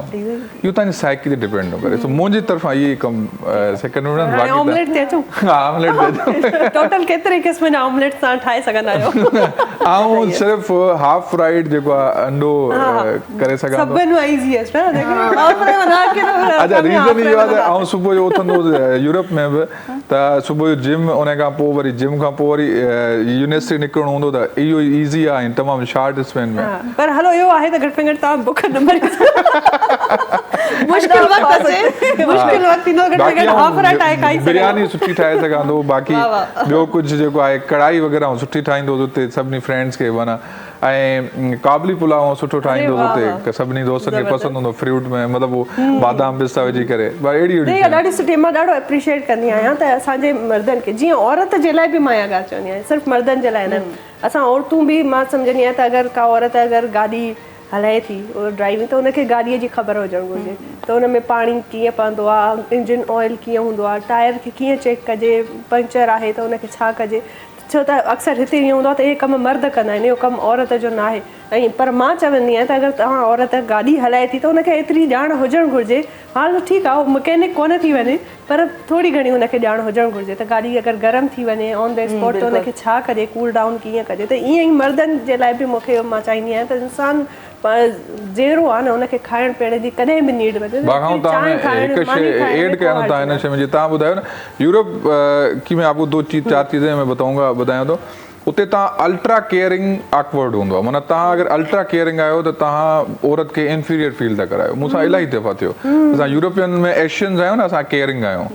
इहो तव्हांजी साइकी ते डिपेंड थो करे। सो मुंहिंजी तरफ़ां इहे कमु सेकंड में
ऑमलेट ते अचूं,
ऑमलेट ते
टोटल केतिरे क़िस्म जा ऑमलेट तव्हां ठाहे सघंदा आहियो?
ऐं सिर्फ़ु हाफ फ्राइड जेको आहे अंडो करे सघां थो।
सभिनि मां ईज़ीएस्ट आहे जेको हाफ फ्राई बना के।
अच्छा, रीज़न इहो आहे त आउं सुबुह जो उथंदो यूरोप में बि, त सुबुह जो जिम, उन खां पोइ वरी जिम खां पोइ वरी यूनिवर्सिटी निकिरणो हूंदो, त इहो ईज़ी आहे तमामु शार्ट स्पेन में।
पर हलो इहो आहे त घटि में घटि तव्हां बुख न मरी मुश्किल वक़्तु अचे, मुश्किल वक़्तु ईंदो, घटि में घटि हाफ फ्राई ठाहे खाई सघंदा।
बिरयानी सुठी ठाहे सघां थो, बाक़ी ॿियो कुझु जेको आहे कढ़ाई वग़ैरह सुठी ठाहींदो हुते सभिनी फ्रेंड्स खे माना, ऐं काबली पुलाव सुठो ठाहींदो हुते, सभिनी दोस्तनि खे पसंदि हूंदो, फ्रूट में मतिलबु उहो बादाम पिस्ता विझी करे, अहिड़ी
ॾाढी सुठी। मां ॾाढो एप्रिशिएट कंदी आहियां त असांजे मर्दनि खे, जीअं औरत जे लाइ बि मां इहा ॻाल्हि चवंदी आहियां, सिर्फ़ु मर्दनि जे लाइ न, असां औरतूं बि, मां सम्झंदी आहियां त अगरि का औरत अगरि गाॾी हलाए थी ड्राइविंग, त उनखे गाॾीअ जी ख़बर हुजणु घुरिजे, त उन में पाणी कीअं पवंदो आहे, इंजन ऑयल कीअं हूंदो आहे, टायर खे कीअं चेक कजे, पंचर आहे त उनखे छा कजे, छो त अक्सर हिते ईअं हूंदो आहे त इहे कम मर्द कंदा आहिनि, इहो कमु औरत जो न आहे। ऐं पर मां चवंदी आहियां त अगरि तव्हां औरत गाॾी हलाए थी त उनखे एतिरी ॼाण हुजणु घुरिजे। हाल ठीकु आहे, मैकेनिक कोन थी वञे पर थोरी घणी उनखे ॼाण हुजणु घुरिजे त गाॾी अगरि गरम थी वञे ऑन द स्पॉट त उनखे छा कजे, कूल डाउन कीअं कजे। त ईअं ई मर्दनि जे लाइ बि मूंखे मां चाहींदी आहियां त इंसानु जहिड़ो आहे न उनखे खाइण पीअण जी कॾहिं बि नीड वधे।
हिकु शइ ऐड कयां था हिन शइ में, तव्हां ॿुधायो न यूरोप की मैं आपको 2-4 चीज़ें मैं ॿुधायां थो। उते तव्हां अल्ट्रा केयरिंग ऑकवर्ड हूंदो आहे, माना तव्हां अगरि अल्ट्रा केयरिंग आहियो त तव्हां औरत खे इंफीरियर फील था करायो। मूंसां इलाही दफ़ा थियो, असां यूरोपियन में एशियंस आहियूं न, असां केयरिंग आहियूं,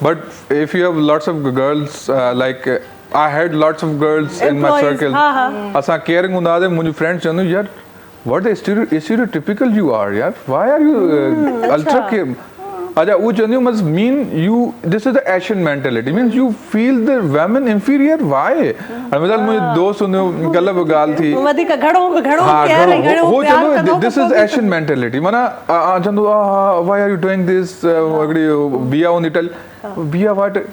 but if U have lots of girls like I had lots of girls in my circle, असां केयरिंग हूंदा हुआसीं। मुंहिंजी फ्रेंड्स चवंदियूं यार what the stereotypical you are yaar, why are you ultra care? Aja wo chandi must mean you, this is the Asian mentality, means you feel the women inferior, why? misal mujhe dost hunde galab gal thi
वधीक घणो प्यार
हो चंदो, this is Asian mentality, mana Chandu why are you doing this, agdi biya on ital biya what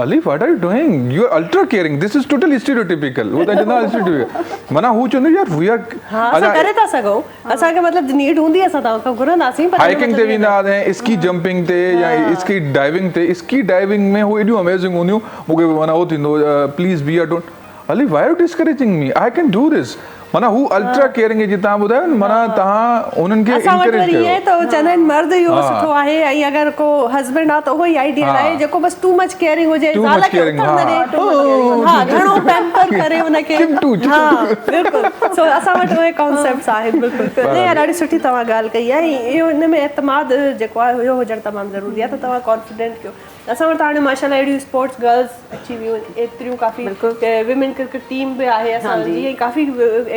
Ali, what are you doing? You are ultra caring. This is totally stereotypical. वो तो जना stereotypical. मना हूँ चंदो यार we are.
हाँ असां करे था सघो, असां के मतलब नीड हूंदी असां तव्हां घुरंदासीं।
हाइकिंग ते वेंदा आहियूं, स्की जंपिंग ते या स्की डाइविंग ते। स्की डाइविंग में हो एॾियूं अमेजिंग हूंदियूं, मूंखे माना हो थींदो please be are don't Ali, why are you discouraging me? I can do this. माना हू अल्ट्रा केयरिंग जी तव्हां ॿुधायो न, माना तव्हां उन्हनि खे
इनकरेज कयो। त चवंदा आहिनि मर्द इहो सुठो आहे, ऐं अगरि को हस्बैंड आहे त उहो ई आइडियल आहे जेको बस टू मच केयरिंग हुजे, ज़ाल खे उथण न ॾे, हा घणो पैम्पर करे उनखे। हा बिल्कुलु, सो असां वटि उहे कॉन्सेप्ट्स आहिनि। बिल्कुलु न यार, ॾाढी सुठी तव्हां ॻाल्हि कई आहे। ऐं इहो हिन में एतमाद जेको आहे इहो हुजणु तमामु ज़रूरी आहे, त तव्हां कॉन्फिडेंट कयो। असां वटि हाणे माशाल्लाह अहिड़ियूं स्पोर्ट्स गर्ल्स अची वियूं, एतिरियूं काफ़ी विमेन क्रिकेट टीम बि आहे असांजी, ऐं काफ़ी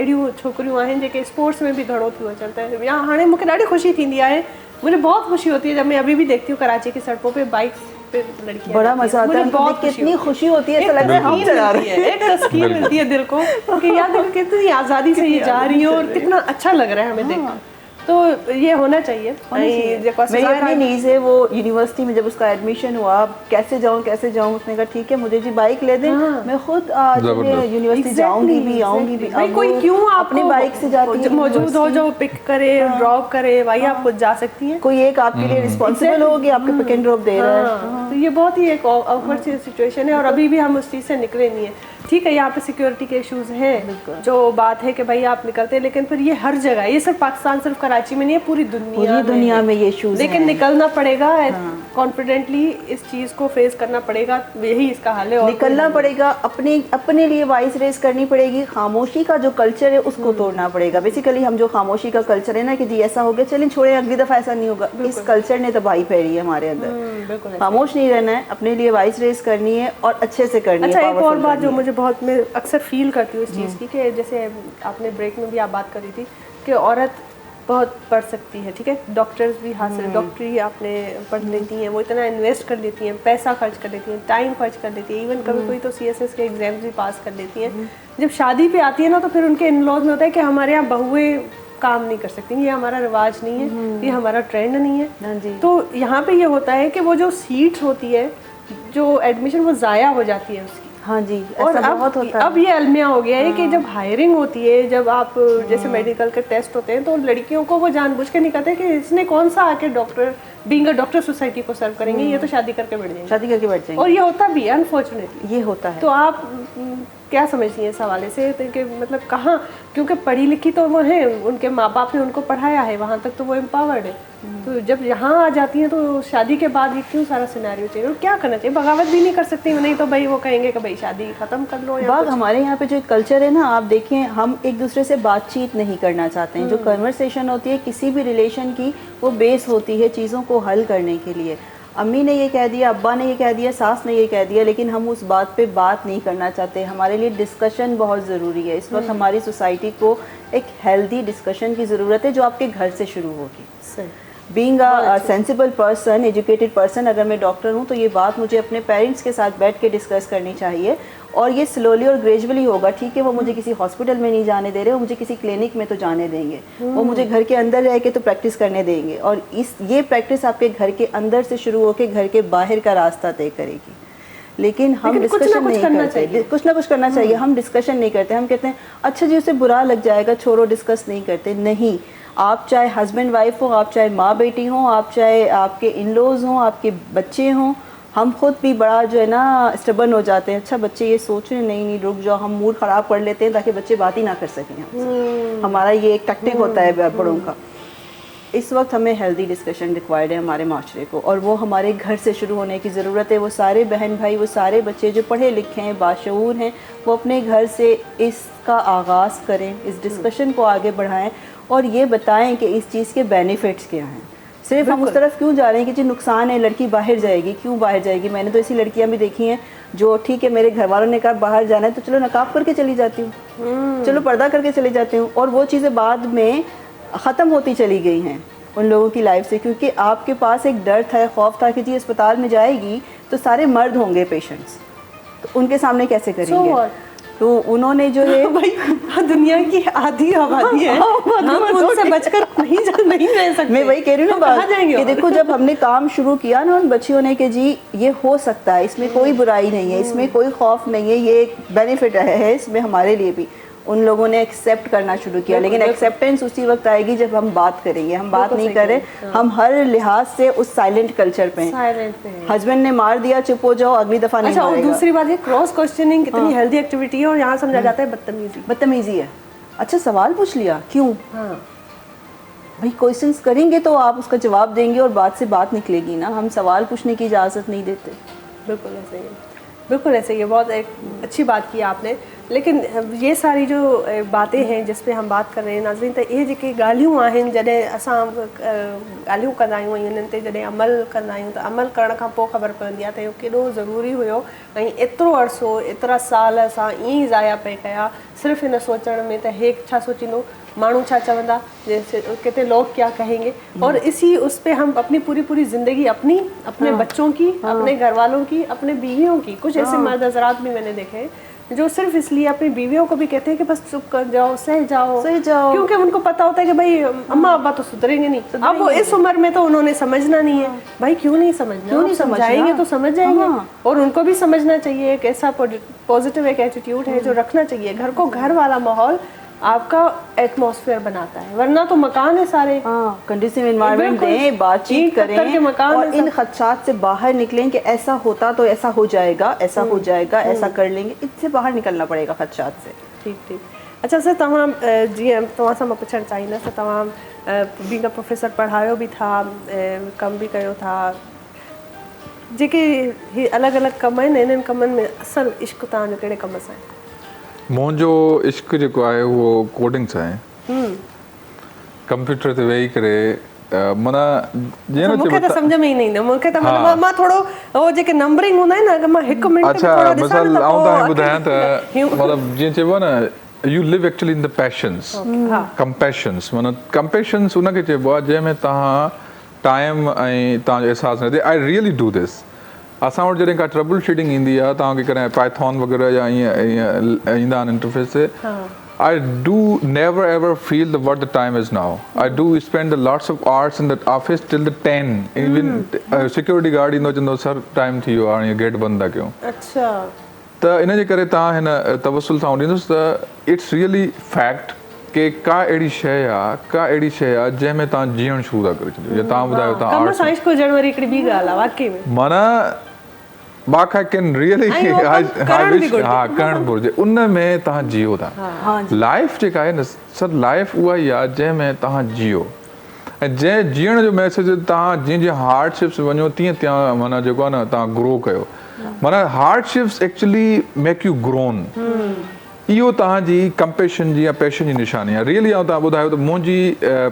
अहिड़ियूं छोकिरियूं आहिनि जेके स्पोर्ट्स में भी घणो थियूं अचनि। त या हाणे मूंखे ॾाढी ख़ुशी थींदी आहे, मुझे बहुत खुशी होती है जब मैं अभी भी देखती हूँ कराची की सड़कों पे बाइक्स पे लड़कियां,
बड़ा मजा आता है, बहुत कितनी खुशी होती है, ऐसा लग रहा है हम चला रहे हैं,
एक तस्कीन मिलती है दिल को कि यार देखो कितनी आज़ादी से ये जा रही है और कितना अच्छा लग रहा है हमें देखकर। तो ये होना चाहिए।
मेरी अपनी नीज़ है, वो यूनिवर्सिटी में जब उसका एडमिशन हुआ, कैसे जाऊँ, उसने कहा ठीक है मुझे जी बाइक ले दें, मैं खुद यूनिवर्सिटी जाऊंगी भी आऊंगी भी।
भाई कोई क्यों
अपनी बाइक से जाती है,
मौजूद हो जो पिक करे ड्रॉप करे, भाई आप खुद जा सकती हैं।
कोई एक आपके लिए रिस्पॉन्सिबल होगी, आपके पिक एंड ड्रॉप दे रहा है।
तो ये बहुत ही एक ऑकवर्ड सी सिचुएशन है और अभी भी हम उस चीज़ से निकले नहीं है। ठीक है यहाँ पे सिक्योरिटी के इश्यूज हैं, जो बात है कि भाई आप निकलते हैं, लेकिन फिर ये हर जगह, ये सिर्फ पाकिस्तान सिर्फ कराची में नहीं है, पूरी दुनिया में ये इश्यूज, लेकिन निकलना पड़ेगा कॉन्फिडेंटली, इस चीज़ को फेस करना पड़ेगा, यही इसका हल है।
निकलना पड़ेगा, अपने लिए वॉइस रेज करनी पड़ेगी, खामोशी का जो कल्चर है उसको तोड़ना पड़ेगा। बेसिकली हम जो खामोशी का कल्चर है ना कि जी ऐसा हो गया चलें छोड़े, अगली दफ़ा ऐसा नहीं होगा, इस कल्चर ने तबाही फैली है हमारे अंदर। खामोश नहीं रहना है, अपने लिए वॉइस रेज करनी है और अच्छे से करनी है।
अच्छा एक और बात जो मुझे बहुत, मैं अक्सर फील करती हूँ इस चीज़ की, कि जैसे आपने ब्रेक में भी आप बात करी थी कि औरत बहुत पढ़ सकती है, ठीक है, डॉक्टर्स भी हासिल, डॉक्टरी आपने पढ़ लेती हैं, वो इतना इन्वेस्ट कर लेती हैं, पैसा खर्च कर लेती हैं, टाइम खर्च कर लेती हैं, इवन कभी कोई तो CSS के एग्जाम्स भी पास कर लेती हैं। जब शादी पे आती है ना तो फिर उनके इन लॉज में होता है कि हमारे यहाँ बहुएं काम नहीं कर सकती, ये हमारा रिवाज नहीं है, ये हमारा ट्रेंड नहीं है। तो यहाँ पे ये होता है कि वो जो सीट्स होती है, जो एडमिशन, वो ज़ाया हो जाती है उसकी।
हाँ जी,
और
बहुत होता है।
अब ये अलमिया हो गया है कि जब हायरिंग होती है, जब आप जैसे मेडिकल के टेस्ट होते हैं, तो लड़कियों को वो जानबूझ के नहीं कहते कि इसने कौन सा आके doctor being a doctor society को सर्व करेंगे, ये तो शादी करके बैठ जाएंगे, और ये होता भी है अनफॉर्चुनेटली,
ये होता है।
तो आप क्या समझती हैं इस हवाले से कि मतलब कहाँ, क्योंकि पढ़ी लिखी तो वो हैं, उनके माँ बाप ने उनको पढ़ाया है, वहाँ तक तो वो एम्पावर्ड है, तो जब यहाँ आ जाती हैं तो शादी के बाद ये क्यों सारा सिनेरियो चाहिए, और क्या करना चाहिए? बगावत भी नहीं कर सकती, नहीं तो भाई वो कहेंगे कि भाई शादी ख़त्म कर लो।
बाग हमारे यहाँ पे जो कल्चर है ना, आप देखें, हम एक दूसरे से बातचीत नहीं करना चाहते हैं। जो कन्वर्सेशन होती है किसी भी रिलेशन की, वो बेस होती है चीज़ों को हल करने के लिए। अम्मी ने ये कह दिया, अब्बा ने ये कह दिया, सास ने ये कह दिया, लेकिन हम उस बात पे बात नहीं करना चाहते। हमारे लिए डिस्कशन बहुत ज़रूरी है। इस वक्त हमारी सोसाइटी को एक हेल्दी डिस्कशन की ज़रूरत है, जो आपके घर से शुरू होगी। Being a sensible person, educated person, अगर मैं डॉक्टर हूँ तो ये बात मुझे अपने पेरेंट्स के साथ बैठ के डिस्कस करनी चाहिए, और ये स्लोली और ग्रेजुअली होगा। ठीक है, वो मुझे किसी हॉस्पिटल में नहीं जाने दे रहे, वो मुझे किसी क्लिनिक में तो जाने देंगे, वो मुझे घर के अंदर रह के तो प्रैक्टिस करने देंगे, और ये प्रैक्टिस आपके घर के अंदर से शुरू होकर घर के बाहर का रास्ता तय करेगी। لیکن ہم
لیکن کچھ نہ
ڈسکشن
کچھ
نہیں
کرنا
کرتے,
چاہیے.
کچھ نہ کچھ کرنا چاہیے. ہم ڈسکشن نہیں کرتے, ہم کہتے ہیں اچھا جی اسے برا لگ جائے گا چھوڑو, ڈسکس نہیں کرتے. نہیں, آپ چاہے ہسبینڈ وائف ہو, آپ چاہے ماں بیٹی ہوں, آپ چاہے آپ کے ان لوز ہوں, آپ کے بچے ہوں, ہم خود بھی بڑا جو ہے نا اسٹبن ہو جاتے ہیں. اچھا بچے یہ سوچ رہے ہیں, نہیں رک جاؤ, ہم موڈ خراب کر لیتے ہیں تاکہ بچے بات ہی نہ کر سکیں ہم سے. ہمارا یہ ایک ٹیکٹک ہوتا ہے بڑوں کا. اس وقت ہمیں ہیلدی ڈسکشن ریکوائرڈ ہے ہمارے معاشرے کو, اور وہ ہمارے گھر سے شروع ہونے کی ضرورت ہے. وہ سارے بہن بھائی, وہ سارے بچے جو پڑھے لکھے ہیں, باشعور ہیں, وہ اپنے گھر سے اس کا آغاز کریں, اس ڈسکشن کو آگے بڑھائیں اور یہ بتائیں کہ اس چیز کے بینیفٹس کیا ہیں. صرف ہم اس طرف کیوں جا رہے ہیں کہ جی نقصان ہے, لڑکی باہر جائے گی, کیوں باہر جائے گی. میں نے تو ایسی لڑکیاں بھی دیکھی ہیں جو ٹھیک ہے میرے گھر والوں نے کہا باہر جانا ہے تو چلو نقاب کر کے چلی جاتی ہوں, چلو پردہ کر کے چلی جاتی ہوں, اور وہ چیزیں بعد میں ختم ہوتی چلی گئی ہیں ان لوگوں کی لائف سے, کیونکہ آپ کے پاس ایک ڈر تھا, خوف تھا کہ جی اسپتال میں جائے گی تو سارے مرد ہوں گے پیشنٹس, تو ان کے سامنے کیسے کریں گے. تو انہوں نے جو ہے
بھائی دنیا کی آدھی آبادی ہے, ہم ان سے بچ کر نہیں رہ سکتے.
میں وہی کہہ رہی ہوں نا بات کہ دیکھو جب ہم نے کام شروع کیا نا ان بچیوں نے کہ جی یہ ہو سکتا ہے, اس میں کوئی برائی نہیں ہے, اس میں کوئی خوف نہیں ہے, یہ ایک بینیفٹ ہے اس میں ہمارے لیے بھی, ان لوگوں نے ایکسیپٹ کرنا شروع کیا. لیکن ایکسیپٹنس اسی وقت آئے گی جب ہم بات کریں گے. ہم بات نہیں کر رہے, ہم ہر لحاظ سے اس سائلنٹ کلچر پہ ہیں. ہسبینڈ نے مار دیا چپ ہو جاؤ, اگلی دفعہ نہیں مارے گا.
دوسری بات یہ کراس کوسچننگ کتنی ہیلدی ایکٹیویٹی ہے, اور یہاں سمجھا جاتا ہے بدتمیزی.
بدتمیزی ہے. اچھا سوال پوچھ لیا, کیوں بھائی کوشچنس کریں گے تو آپ اس کا جواب دیں گے اور بات سے بات نکلے گی نا. ہم سوال پوچھنے کی اجازت نہیں دیتے.
بالکل ایسے ہی, بالکل ایسے ہی. بہت ایک اچھی بات کی آپ نے. لیکن یہ ساری جو باتیں ہیں جس پہ ہم بات کر رہے ہیں ناظرین, تو یہ जेके ॻाल्हियूं आहिनि जॾहिं असां ॻाल्हियूं कंदा आहियूं ऐं इन्हनि ते जॾहिं अमल कंदा आहियूं त अमल करण खां पोइ ख़बर पवंदी आहे त इहो केॾो ज़रूरी हुयो, ऐं एतिरो अरसो एतिरा साल असां ईअं ई ज़ाया पे कया सिर्फ़ु इन सोचण में त हे छा सोचींदो, माण्हू छा चवंदा, कितने लोग क्या कहेंगे. और इसी उस पे हम अपनी पूरी ज़िंदगी अपनी, अपने बच्चों की, अपने घर वालों की, अपने बीवियों की. कुछ ऐसे मर्द हज़रात भी मैंने देखे हैं जो सिर्फ इसलिए अपनी बीवियों को भी कहते हैं कि बस चुप कर जाओ, सह जाओ, क्योंकि उनको पता होता है कि भाई अम्मा अब्बा तो सुधरेंगे नहीं. अब वो इस उम्र में तो उन्होंने समझना नहीं है. भाई क्यों नहीं समझना, क्यों नहीं समझाएंगे तो समझ जाएंगे. और उनको भी समझना चाहिए एक ऐसा पॉजिटिव एक एटीट्यूड है जो रखना चाहिए. घर को घर वाला माहौल आपका एटमॉस्फेयर बनाता है, वरना तो मकान है सारे.
कंडीसिव एनवायरनमेंट दें, बातचीत करें और इन खदशात से बाहर निकलें कि ऐसा होता तो ऐसा हो जाएगा, ऐसा हो जाएगा, ऐसा कर लेंगे. इससे बाहर निकलना पड़ेगा खदशात से.
ठीक ठीक. अच्छा सर, तव्हां जीअं तव्हां सां मां पुछणु चाहींदसि त तव्हां बीइंग अ प्रोफेसर पढ़ायो बि था, कम बि कयो था. जेके अलॻि अलॻि कम आहिनि, इन्हनि कमनि में असल इश्क़ तव्हांजो कहिड़े कम सां आहे?
मुंहिंजो इश्क़ जेको आहे उहो कोडिंग सां आहे. कंप्यूटर ते वेही करे माना जीअं
मूंखे त सम्झ में ई न ईंदो. मूंखे त मां थोरो हो जेके नंबरिंग हूंदा आहिनि न, अगरि मां हिकु मिंट
अच्छा मसल आऊं तव्हांखे ॿुधायां त मतिलबु जीअं चइबो आहे न, you live actually in the passions, compassions. माना कंपैशंस उनखे चइबो आहे जंहिंमें तव्हां टाइम ऐं तव्हांजो एहसासु न थिए. I really do this. असां वटि जॾहिं का ट्रबल शूटिंग ईंदी आहे, तव्हांखे कॾहिं पाइथॉन वग़ैरह या ईअं ईंदा आहिनि इंटरफेस ते, I do never ever feel what the time is now. I do spend lots of hours in the office till the 10. Even security guard ईंदो चवंदो सर टाइम थी वियो आहे, गेट बंदि था कयूं.
अच्छा.
त इन जे करे तव्हां हिन तवसुल सां ॾींदुसि त इट्स रियली फैक्ट कि का अहिड़ी शइ आहे जंहिंमें तव्हां जीअण शुरू था करे छॾियो. या तव्हां ॿुधायो तव्हां
कम सां इश्क़ हुजण वारी हिकिड़ी ॿी ॻाल्हि आहे वाकई में.
माना बाक़ा कैन रियली करणु घुरिजे. उन में तव्हां जियो था. लाइफ जेका आहे न सर, लाइफ उहा ई आहे जंहिंमें तव्हां जियो. ऐं जंहिं जीअण जो मैसेज तव्हां जीअं जीअं हार्डशिप्स वञो तीअं तीअं माना जेको आहे न तव्हां ग्रो कयो. माना hardships actually make U grown. इहो तव्हांजी कंपैशन जी या पैशन जी निशानी आहे. रियली आउं तव्हां ॿुधायो त मुंहिंजी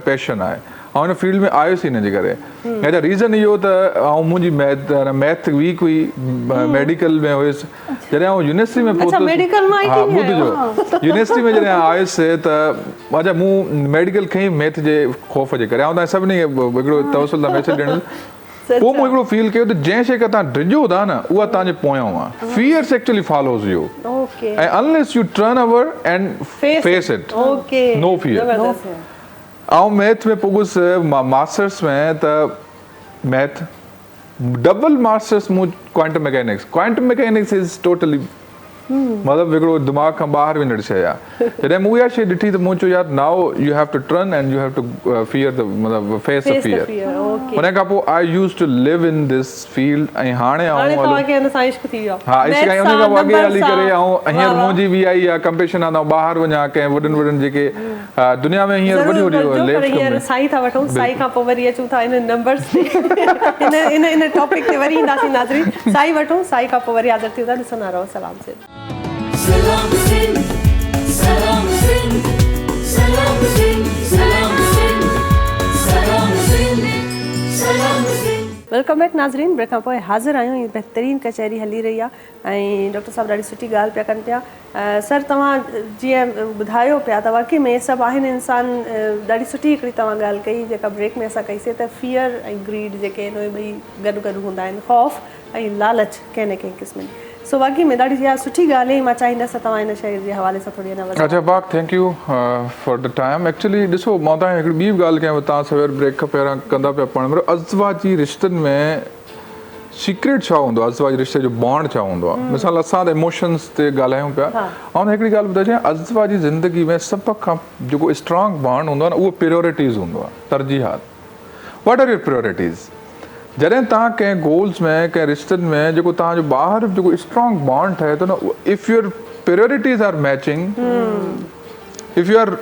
पैशन आहे, ऐं हिन फील्ड में आयुसि हिन जे करे. ऐं रीज़न इहो त ऐं मुंहिंजी मैथ वीक हुई, मेडिकल में हुयुसि. जॾहिं आउं यूनिवर्सिटी में पहुतुसि, हा ॿुधिजो, यूनिवर्सिटी में जॾहिं आयुसि त अच्छा मूं मेडिकल खईं मैथ जे ख़ौफ़ जे करे. ऐं तव्हां सभिनी खे हिकिड़ो तवसुल था मैसेज ॾियणु. पोइ मूं हिकिड़ो फील कयो त जंहिं शइ खां तव्हां डिॼो था न उहा तव्हांजे पोयां आहे. फियर्स एक्चुअली फॉलोज़ यू, ऐं unless you turn over and face it, no fear. ऐं मैथ में पुगुसि मास्टर्स में त मैथ डबल मास्टर्स मूं क्वांटम मैकेनिक्स इज़ टोटली मतिलबु हिकिड़ो दिमाग़ खां ॿाहिरि वञण शइ आहे जॾहिं मूं इहा शइ ॾिठी त मूं चयो यार now you have to turn and you have to fear the मतिलबु फेस द फियर हुन खां पोइ I use to live in this field ऐं हाणे
तव्हांखे हुन सां इश्क थी वियो
हा इश्क ऐं हुन खां पोइ अॻे हली करे ऐं हींअर मुंहिंजी बि आई आहे कंपटीशन आहे ॿाहिरि वञा कंहिं वॾनि जेके दुनिया में हींअर वॾियूं
साईं था वठूं साईं खां पोइ वरी अचूं था इन नंबर्स ते इन टॉपिक ते वरी ईंदासीं नाज़रीन साईं वठूं साईं खां पोइ वरी हाज़िर थियूं था ॾिसंदा रहो सलाम Sindh
Salam Sindh, Salam Sindh, Salam Sindh, Salam Sindh, Salam Sindh, Salam Sindh.
Welcome back नाज़रीन ब्रेक खां पोइ हाज़िर आहियूं हीअ बहितरीनु कचहरी हली रही आहे ऐं डॉक्टर साहब ॾाढी सुठी ॻाल्हि पिया कनि पिया सर तव्हां जीअं ॿुधायो पिया त वाक़ई में सभु आहिनि इंसान ॾाढी सुठी हिकिड़ी तव्हां ॻाल्हि कई जेका ब्रेक में असां कईसीं त फियर ऐं ग्रीड जेके आहिनि उहे ॿई गॾु गॾु हूंदा आहिनि ख़ौफ़ ऐं लालच कंहिं न कंहिं क़िस्म जी सो वाक़ई में ॾाढी इहा सुठी ॻाल्हि हुई मां चाहींदसि त तव्हां हिन शइ जे हवाले सां थोरी अञा
अच्छा बाग thank you for the time actually ॾिसो मां तव्हांखे हिकिड़ी ॿी ॻाल्हि कयां तव्हां सवेर ब्रेक खां पहिरियां कंदा पिया पाण में अज़वाजी रिश्तनि में सीक्रेट छा हूंदो आहे अज़वाजी रिश्ते जो बॉन्ड छा हूंदो आहे मिसाल असां त इमोशन्स ते ॻाल्हायूं पिया ऐं हिकिड़ी ॻाल्हि ॿुधाए अज़वाजी ज़िंदगी में सभ खां जेको स्ट्रॉन्ग बॉन्ड हूंदो आहे न उहो प्रियोरिटीज़ हूंदो आहे तरजीहात वॉट आर योर प्रियोरिटीज़ जॾहिं तव्हां कंहिं गोल्स में कंहिं रिश्तनि में जेको तव्हांजो ॿाहिरि जेको स्ट्रॉन्ग बॉन्ड ठहे थो न if your priorities are matching if you are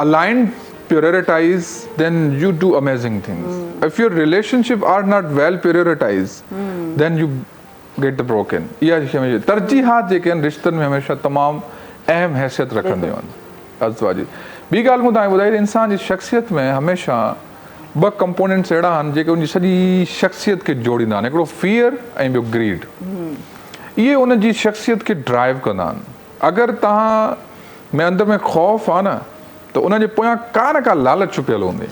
aligned prioritize then you do amazing things if your relationship are not well prioritized then you get the broken इहा तरजीहात जेके आहिनि रिश्तनि में हमेशह तमामु अहम हैसियत रखंदियूं आहिनि अज़वाजी ॿी ॻाल्हि मूं तव्हांखे ॿुधाई त इंसान जी शख़्सियत में हमेशह ॿ कंपोनेंट्स अहिड़ा आहिनि जेके उनजी सॼी शख़्सियत खे जोड़ींदा आहिनि हिकिड़ो फियर ऐं ॿियो ग्रीड इहे उनजी शख़्सियत खे ड्राइव कंदा आहिनि अगरि तव्हां में अंदरि में ख़ौफ़ आहे न त उनजे पोयां का न का लालच छुपियल हूंदी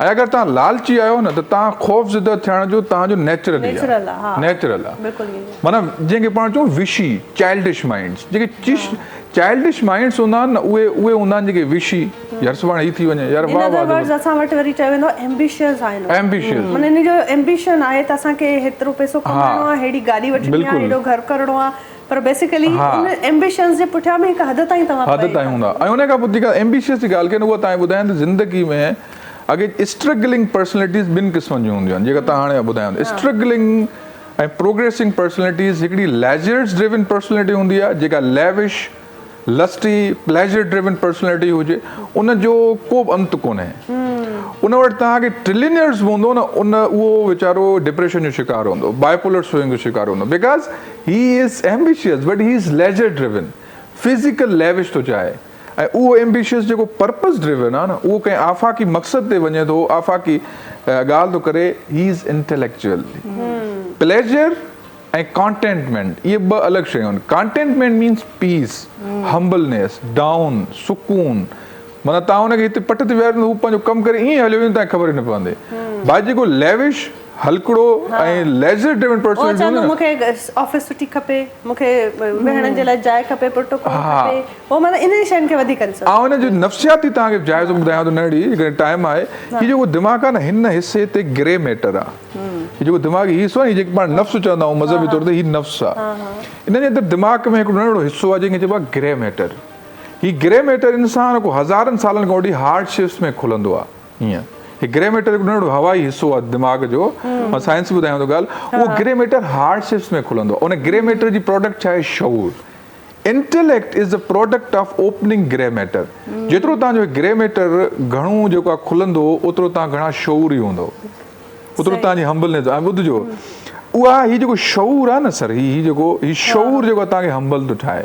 ऐं अगरि तव्हां लालची आहियो न त तव्हां ख़ौफ़ ज़िदह थियण जो तव्हांजो नेचुरल आहे माना जंहिंखे पाण चऊं विशी चाइल्डिश माइंड्स जेके चाइल्डिश माइंड्स हूंदा आहिनि न उहे हूंदा आहिनि जेके विशी यार सुभाणे ही थी वञे यार
असां वटि वरी चयो वेंदो एम्बिशियस आहिनि माना इन जो एम्बिशन आहे त असांखे हेतिरो पैसो कमाइणो आहे हेड़ी गाॾी वठणी आहे हेॾो घर करणो आहे पर बेसिकली उन एम्बिशन्स जे पुठियां में हिकु हद ताईं
हूंदा ऐं उन खां पोइ जेका एम्बिशियस जी ॻाल्हि कनि उहा तव्हां ॿुधाइनि त ज़िंदगी में अॻे स्ट्रगलिंग पर्सनैलिटीज़ ॿिनि क़िस्मनि जूं हूंदियूं आहिनि जेका तव्हां हाणे ॿुधायो स्ट्रगलिंग ऐं प्रोग्रेसिंग पर्सनैलिटीज़ हिकिड़ी लेजर्स ड्रिवन पर्सनैलिटी हूंदी आहे जेका lavish lusty pleasure driven personality हुजे उनजो को बि अंत कोन्हे उन वटि तव्हांखे ट्रिलियनर्स हूंदो न उहो वीचारो डिप्रेशन जो शिकार हूंदो बाइपोलर स्विंग जो शिकार हूंदो because he is ambitious but he is laser driven physical lavish थो चाहे ऐं उहो एम्बिशियस जेको पर्पस ड्रिवन आहे न उहो कंहिं आफ़ाक़ी मक़सद ते वञे थो आफ़ाक़ी ॻाल्हि थो करे ही इज़ इंटेलेक्चुअल प्लेजर ऐं कॉन्टेंटमेंट इहे ॿ अलॻि शयूं आहिनि कॉन्टेंटमेंट मीन्स पीस हम्बलनेस डाउन सुकून माना तव्हां हुनखे हिते पट ते विहारींदो हू पंहिंजो कमु करे ईअं हलियो वेंदो तव्हांखे ख़बर ई न पवंदी भाई जेको लेविश हलकड़ो ऐं लेजर ड्रिवन पर्सनैलिटी
मूंखे ऑफिस सुठी खपे मूंखे वेहण जे लाइ जाइ खपे प्रोटोकॉल खपे पोइ माना इन शयुनि खे वधीक कंसर्न
ऐं हुन जो नफ़्सियाती तव्हांखे जाइज़ो ॿुधायां थो नड़ी हिकिड़े टाइम आहे हीउ जेको दिमाग़ आहे न हिन हिसे ते ग्रे मैटर आहे हीउ जेको दिमाग़ी हिसो आहे जेके पाण नफ़्स चवंदा आहियूं मज़हबी तौर ते हीउ नफ़्स आहे इन जे अंदरि दिमाग़ में हिकिड़ो नंढिड़ो हिसो आहे जंहिंखे चइबो आहे ग्रे मैटर हीउ ग्रे मैटर इंसान को हज़ारनि सालनि खां वठी हार्डशिप्स में खुलंदो आहे हीअं हीउ ग्रे मैटर हिकिड़ो नंढिड़ो हवाई हिसो आहे दिमाग़ जो मां साइंस ॿुधायां थो ॻाल्हि उहो ग्रे मैटर हार्डशिप्स में खुलंदो आहे उन ग्रे मैटर जी प्रोडक्ट छा आहे शऊर intellect is the product of opening grey matter जेतिरो तव्हांजो ग्रे मैटर घणो जेको आहे खुलंदो ओतिरो तव्हां घणा शऊर ई हूंदो ओतिरो तव्हांजी हम्बलनेस ऐं ॿुधिजो उहा हीउ जेको शऊर आहे न सर हीउ शऊर जेको आहे तव्हांखे हम्बल थो ठाहे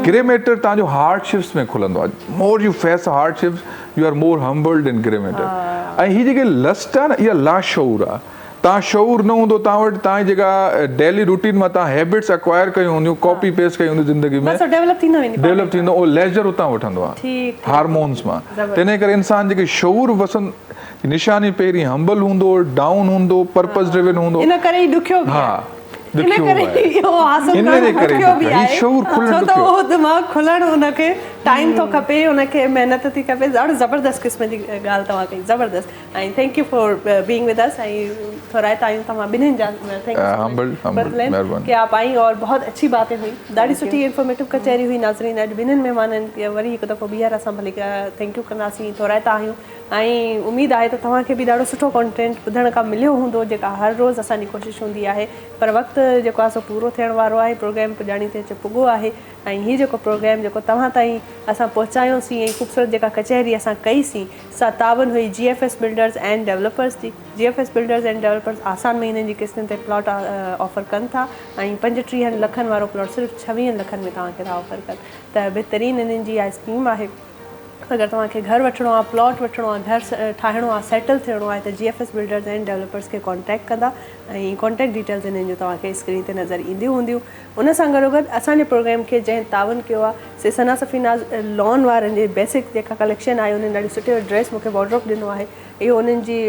ग्रे मैटर तव्हांजो हार्डशिप्स में खुलंदो आहे more you face hardships U are more humbled in grey matter ऐं हीअ जेके लस्ट आहे न इहा लाशऊर आहे तव्हां शऊर न हूंदो तव्हां वटि तव्हांजी जेका डेली रूटीन मां तव्हां हैबिट्स एक्वायर कयूं हूंदियूं कॉपी पेस्ट कयूं हूंदियूं ज़िंदगी में डेवलप थींदो उहो लेजर उतां वठंदो आहे हार्मोन्स मां त इन करे इंसान जेके शऊर वसंद निशानी पहिरीं हम्बल हूंदो डाउन हूंदो पर्पस ड्रिवन हूंदो
इन करे ई ॾुखियो
हा ॾुखियो
करे
आहे।
इहो हासिल
इन
करणु
जे करे
ॾुखियो बि
ॾुखियो,
आहे,
ही शऊर खुलणु
छो त
ॾुखियो।
उहो दिमाग़ खुलणु हुनखे टाइम थो खपे, हुनखे महिनत थी खपे, ॾाढो ज़बरदस्त क़िस्म जी ॻाल्हि तव्हां कई, ज़बरदस्त। ऐं thank you for being with us, ऐं थोराइता आहियूं तव्हां ॿिन्हिनि जा, थैंक
humbled, महिरबानी।
कि आप आई और बहुत अच्छी बातें हुई, ॾाढी सुठी इंफॉर्मेटिव कचहरी हुई नाज़रीन। अॼु ॿिन्हिनि महिमाननि खे वरी हिकु दफ़ो ॿीहर असां भली थैंक यू कंदासीं, थोराइता आहियूं। ऐं उमेदु आहे त तव्हांखे बि ॾाढो सुठो कॉन्टेंट ॿुधण खां मिलियो हूंदो, जेका हर रोज़ु असांजी कोशिशि हूंदी आहे, पर वक़्तु जेको आहे सो पूरो थियण वारो आहे, प्रोग्राम पुॼाणी ते अचे पुॻो आहे। ऐं हीअ जेको प्रोग्राम जेको तव्हां ताईं असां पहुचायोसीं, ऐं ख़ूबसूरत जेका कचहरी असां कईसीं, सा तावन हुई GFS बिल्डर्स एंड डेवलपर्स जी। GFS बिल्डर्स एंड डेवलपर्स आसान महीननि जी किस्तुनि ते प्लॉट ऑफर कनि था, ऐं 35 लखनि वारो प्लॉट सिर्फ़ु 26 लखनि में तव्हांखे था ऑफर कनि। त बहितरीनु इन्हनि जी इहा स्कीम आहे। अगरि तव्हांखे घर वठिणो आहे, प्लॉट वठिणो आहे, घर ठाहिणो आहे, सेटल थियणो आहे, त GFS बिल्डर्स एंड डेवलपर्स खे कॉन्टेक्ट कंदा, ऐं कॉन्टेक्ट डिटेल्स इन्हनि जूं तव्हांखे स्क्रीन ते नज़र ईंदियूं हूंदियूं। उन सां गॾोगॾु असांजे प्रोग्राम खे जंहिं तावन कयो आहे, से सना सफ़ीनाज़ लॉन वारनि जे बेसिक जेका कलेक्शन आहे, उन्हनि ॾाढी सुठी ड्रेस मूंखे वॉर्डरोब ॾिनो आहे, इहो उन्हनि जी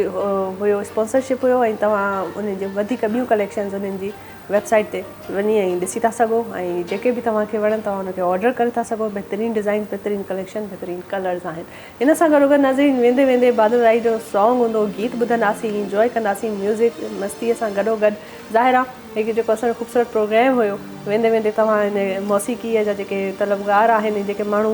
हुयो स्पॉन्सरशिप हुयो। ऐं तव्हां उन्हनि जे वधीक ॿियूं कलेक्शन्स उन्हनि जी वेबसाइट ते वञी ऐं ॾिसी था सघो, ऐं जेके बि तव्हांखे वणनि तव्हां हुनखे ऑर्डर करे था सघो। बहितरीनु डिज़ाइन, बहितरीनु कलेक्शन, बहितरीनु कलर्स आहिनि। इन सां गॾोगॾु नाज़रीन वेंदे वेंदे बादल राई जो सॉन्ग हूंदो, गीत ॿुधंदासीं, इंजॉय कंदासीं म्यूज़िक मस्तीअ सां गॾोगॾु। ज़ाहिर आहे हिकु जेको असांजो ख़ूबसूरत प्रोग्राम हुयो, वेंदे वेंदे तव्हां हिन मौसीक़ीअ जा जेके तलबगार आहिनि, जेके माण्हू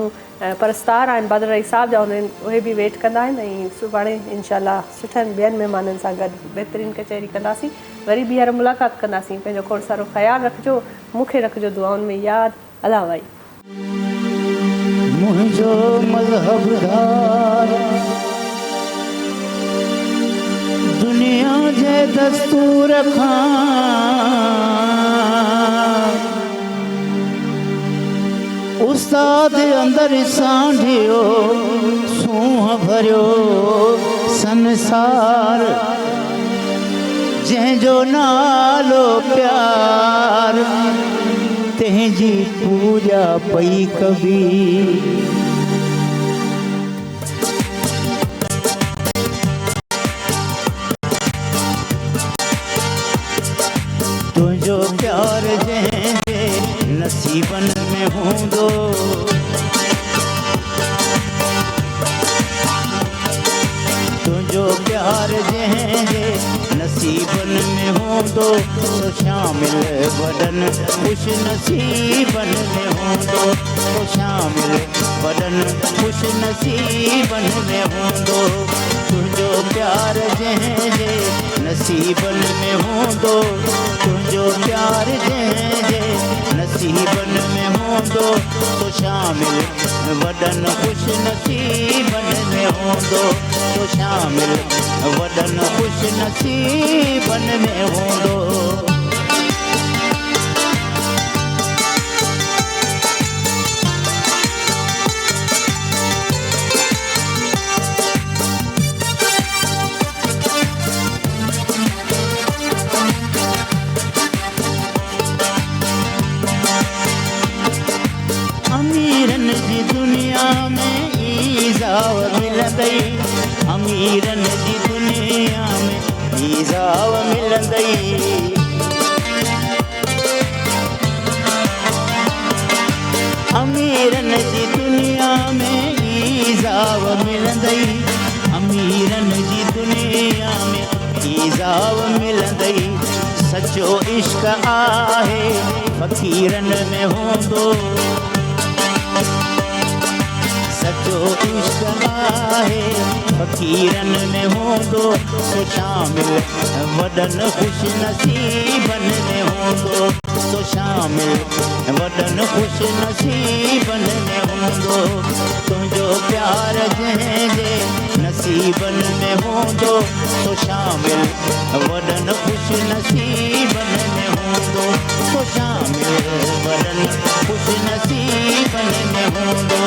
परस्तार आहिनि बादल राई साहिब जा, उहे बि वेट कंदा आहिनि। ऐं सुभाणे इंशाल्लाह सुठनि ॿियनि महिमाननि सां गॾु बहितरीनु कचहरी कंदासीं, वरी ॿीहर मुलाक़ात कंदासीं। पंहिंजो खोड़ सारो ख़्यालु रखिजो, मूंखे रखिजो दुआउनि में यादि। अला भाई
मुझो मज़हबदार दुनिया जे दस्तूर खां उस्ताद अंदर सांढियो सूंह भरियो संसार जंहिंजो नालो प्यार तंहिंजी पूॼा पई कबी। तुंहिंजो प्यार जंहिंजे नसीबनि में हूंदो, तुंहिंजो प्यार जंहिंजे नसीबनि में हूंदो, तो शामिल वॾनि ख़ुश नसीबनि में हूंदो, तो शामिल वॾनि ख़ुश नसीबनि में हूंदो। तुंहिंजो प्यार जंहिंजे नसीबनि में हूंदो, तुंहिंजो प्यार जंहिंजे नसीबनि में हूंदो, तो शामिल वॾनि ख़ुश नसीबनि में हूंदो, तो शामिल वॾनि ख़ुश नसीबनि में हूंदो। अमीरनि जी दुनिया में ईज़ाव मिलंदई, अमीरनि जी दुनिया में ईज़ाव मिलंदई। अमीरनि जी दुनिया में ईज़ाव मिलंदई, अमीरनि जी दुनिया में ईज़ाव मिलंदई। सचो इश्क आहे फ़क़ीरनि में हूंदो, सचो इश्क आहे फ़क़ीरनि में हूंदो, तो शामिल वॾनि ख़ुश नसीबनि में हूंदो, तो शामिल वॾनि ख़ुश नसीबनि में हूंदो। तुंहिंजो प्यार जंहिंजे नसीबनि में हूंदो, तो शामिल वॾनि ख़ुश नसीबनि में हूंदो, तो शामिल वॾनि ख़ुश नसीबनि में हूंदो।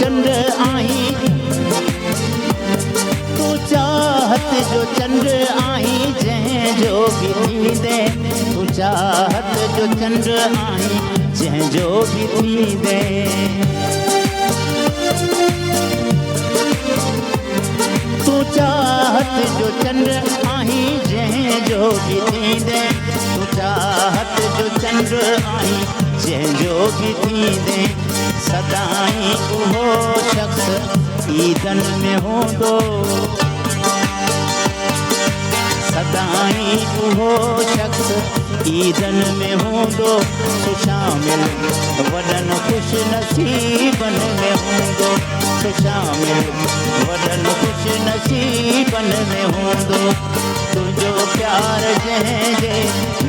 चंड आहीं तूं चाहत जो चंड आहीं जंहिंजो बि थींदे तूं चाहत जो चंड आहीं जंहिंजो बि थींदे तूं चाहत जो चंड आहीं जंहिंजो बि थींदे तूं चाहत जो चंड आहीं जंहिंजो बि थींदे सदाईं उहो शख़्स ईदन में हूंदो सदाईं उहो शख़्स ईदन में हूंदो सो शामिल वॾनि ख़ुशि नसीबन में हूंदो सो शामिल वॾनि ख़ुशि नसीबन में हूंदो तुंहिंजो प्यार जंहिंजे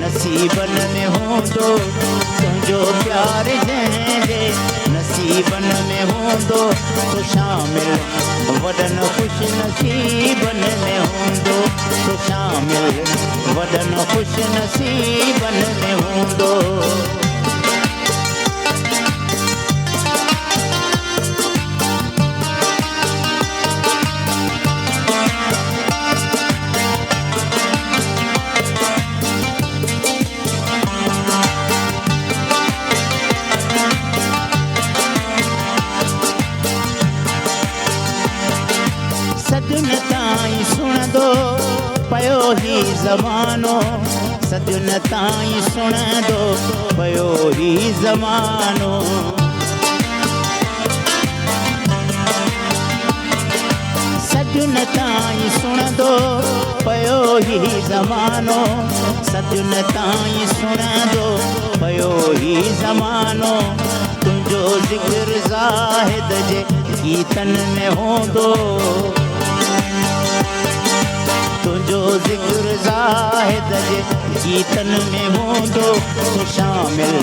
नसीबन में हूंदो तुंहिंजो प्यार जंहिंजे नसीबन में हूंदो सो शामिल वॾनि ख़ुशि नसीबन में हूंदो सो शामिल वॾनि ख़ुशि नसीबन में हूंदो सदियुन ताईं सुणंदो पयो ही ज़मानो सदियुन ताईं सुणंदो पयो ही ज़मानो सदियुन ताईं सुणंदो पयो ही ज़मानो सदियुन ताईं सुणंदो पयो ही ज़मानो तुंहिंजो ज़िक्र ज़ाहिद जे गीतन में हूंदो तुंहिंजो ज़िक्र ज़ाहिद जे गीतन में हूंदो सो शामिल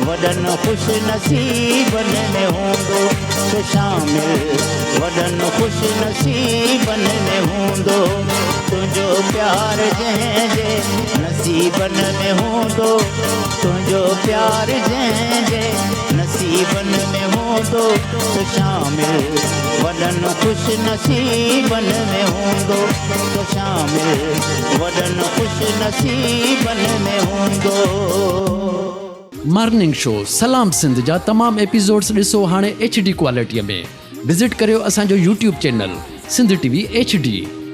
वॾनि ख़ुशि नसीबन में हूंदो सो शामिल वॾनि ख़ुशि नसीबन में हूंदो तुंहिंजो प्यार जंहिंजे नसीबन में हूंदो तुंहिंजो प्यार जंहिंजे नसीबन में हूंदो सो शामिल वॾनि ख़ुशि नसीबन में हूंदो सो शामिल वॾनि ख़ुशि नसीबन में हूंदो
मॉर्निंग शो सलाम सिंध जा तमाम एपिसोड्स ॾिसो हाणे HD क्वालिटीअ में विज़िट करियो असांजो YouTube channel Sindh TV HD